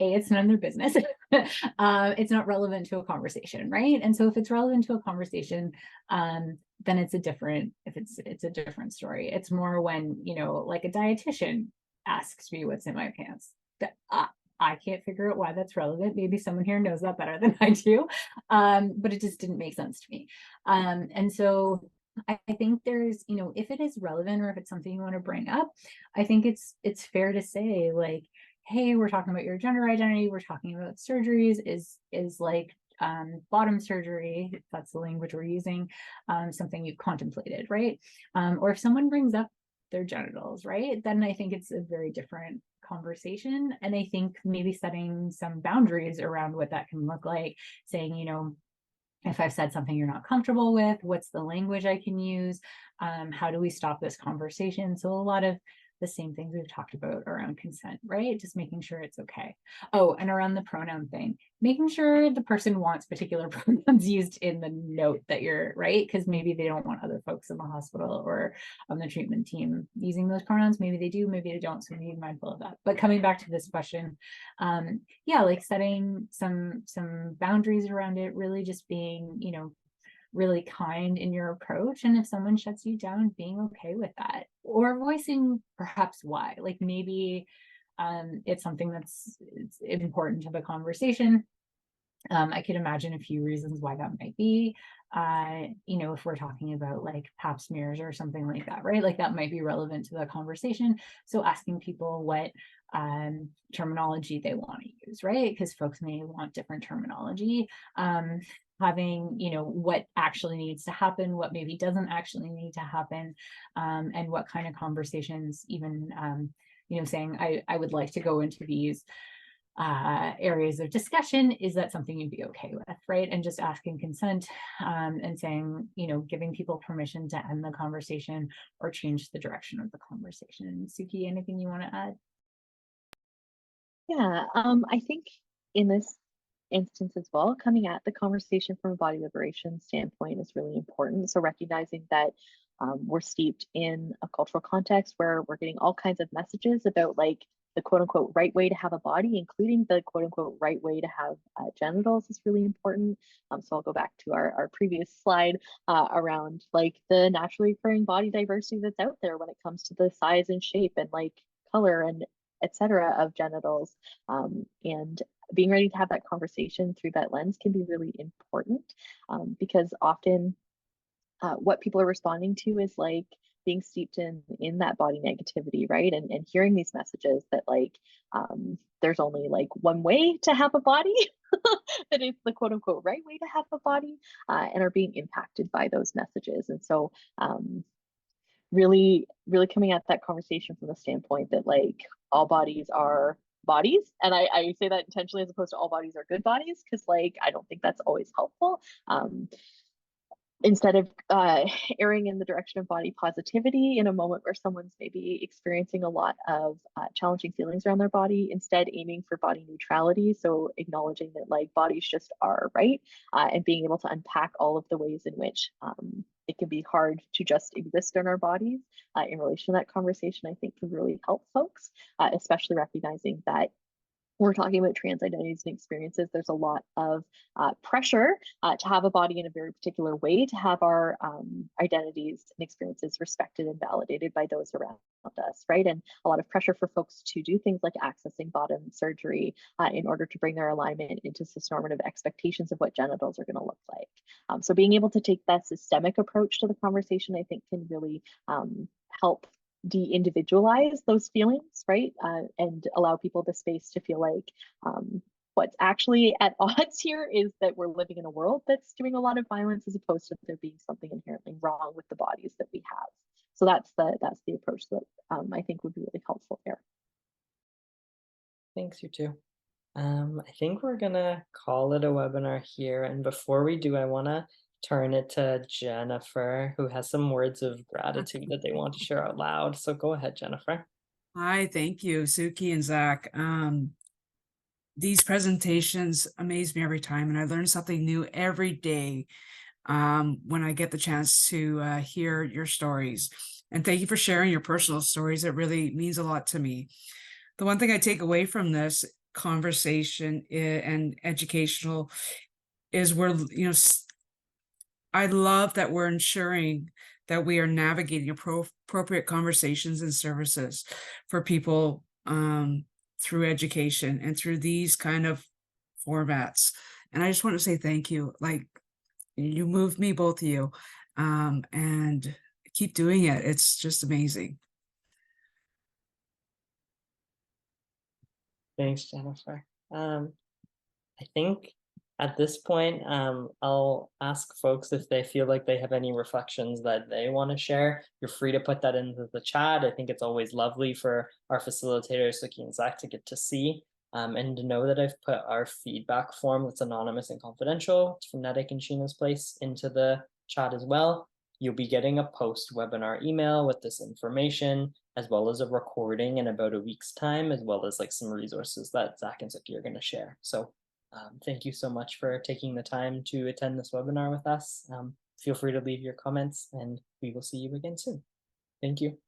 it's none of their business. It's not relevant to a conversation, right? And so if it's relevant to a conversation, then it's a different story. It's more when, you know, like a dietitian asks me what's in my pants. That I can't figure out why that's relevant. Maybe someone here knows that better than I do, but it just didn't make sense to me. And so I think there's, you know, if it is relevant or if it's something you want to bring up, I think it's fair to say, like, hey, we're talking about your gender identity, we're talking about surgeries, is like bottom surgery, if that's the language we're using, something you've contemplated, right? Or if someone brings up their genitals, right, then I think it's a very different conversation. And I think maybe setting some boundaries around what that can look like, saying, you know, if I've said something you're not comfortable with, what's the language I can use? How do we stop this conversation? So a lot of the same things we've talked about around consent, right? Just making sure it's okay. Oh, and around the pronoun thing, making sure the person wants particular pronouns used in the note that you're, right? Because maybe they don't want other folks in the hospital or on the treatment team using those pronouns. Maybe they do, maybe they don't. So be mindful of that. But coming back to this question, yeah, like setting some boundaries around it, really just being, you know, really kind in your approach. And if someone shuts you down, being okay with that, or voicing perhaps why, like maybe it's something it's important to the conversation. I could imagine a few reasons why that might be. You know, if we're talking about like pap smears or something like that, right? Like that might be relevant to the conversation. So asking people what terminology they want to use, right? Because folks may want different terminology. Having, you know, what actually needs to happen, what maybe doesn't actually need to happen, and what kind of conversations, even, you know, saying, I would like to go into these areas of discussion. Is that something you'd be okay with, right? And just asking consent, and saying, you know, giving people permission to end the conversation or change the direction of the conversation. Sookie, anything you want to add? Yeah, I think in this instance as well, coming at the conversation from a body liberation standpoint is really important. So recognizing that we're steeped in a cultural context where we're getting all kinds of messages about like the quote unquote right way to have a body, including the quote unquote right way to have genitals, is really important. So I'll go back to our previous slide around like the naturally occurring body diversity that's out there when it comes to the size and shape and like color and etc. of genitals, and being ready to have that conversation through that lens can be really important, because often what people are responding to is like being steeped in that body negativity, right? And hearing these messages that like there's only like one way to have a body, that is the quote unquote right way to have a body, and are being impacted by those messages. And so really coming at that conversation from the standpoint that like all bodies are bodies, and I say that intentionally as opposed to all bodies are good bodies, because like I don't think that's always helpful. Instead of erring in the direction of body positivity in a moment where someone's maybe experiencing a lot of challenging feelings around their body, instead aiming for body neutrality. So acknowledging that like bodies just are, right? And being able to unpack all of the ways in which it can be hard to just exist in our bodies in relation to that conversation, I think can really help folks, especially recognizing that we're talking about trans identities and experiences. There's a lot of pressure to have a body in a very particular way, to have our identities and experiences respected and validated by those around us, right? And a lot of pressure for folks to do things like accessing bottom surgery in order to bring their alignment into cisnormative expectations of what genitals are going to look like. So being able to take that systemic approach to the conversation, I think, can really help de-individualize those feelings, right? And allow people the space to feel like what's actually at odds here is that we're living in a world that's doing a lot of violence, as opposed to there being something inherently wrong with the bodies that we have. So that's the approach that I think would be really helpful there. Thanks, you too. I think we're gonna call it a webinar here. And before we do, I wanna turn it to Jennifer, who has some words of gratitude that they want to share out loud. So go ahead, Jennifer. Hi, thank you, Sookie and Zac. These presentations amaze me every time, and I learn something new every day when I get the chance to hear your stories. And thank you for sharing your personal stories. It really means a lot to me. The one thing I take away from this conversation and educational is I love that we're ensuring that we are navigating appropriate conversations and services for people through education and through these kind of formats. And I just want to say thank you. Like, you moved me, both of you, and keep doing it. It's just amazing. Thanks, Jennifer. I think at this point, I'll ask folks if they feel like they have any reflections that they want to share. You're free to put that into the chat. I think it's always lovely for our facilitators, Sookie and Zac, to get to see and to know that I've put our feedback form that's anonymous and confidential, it's phonetic and Sheena's place, into the chat as well. You'll be getting a post-webinar email with this information, as well as a recording in about a week's time, as well as like some resources that Zac and Sookie are going to share. So thank you so much for taking the time to attend this webinar with us. Feel free to leave your comments, and we will see you again soon. Thank you.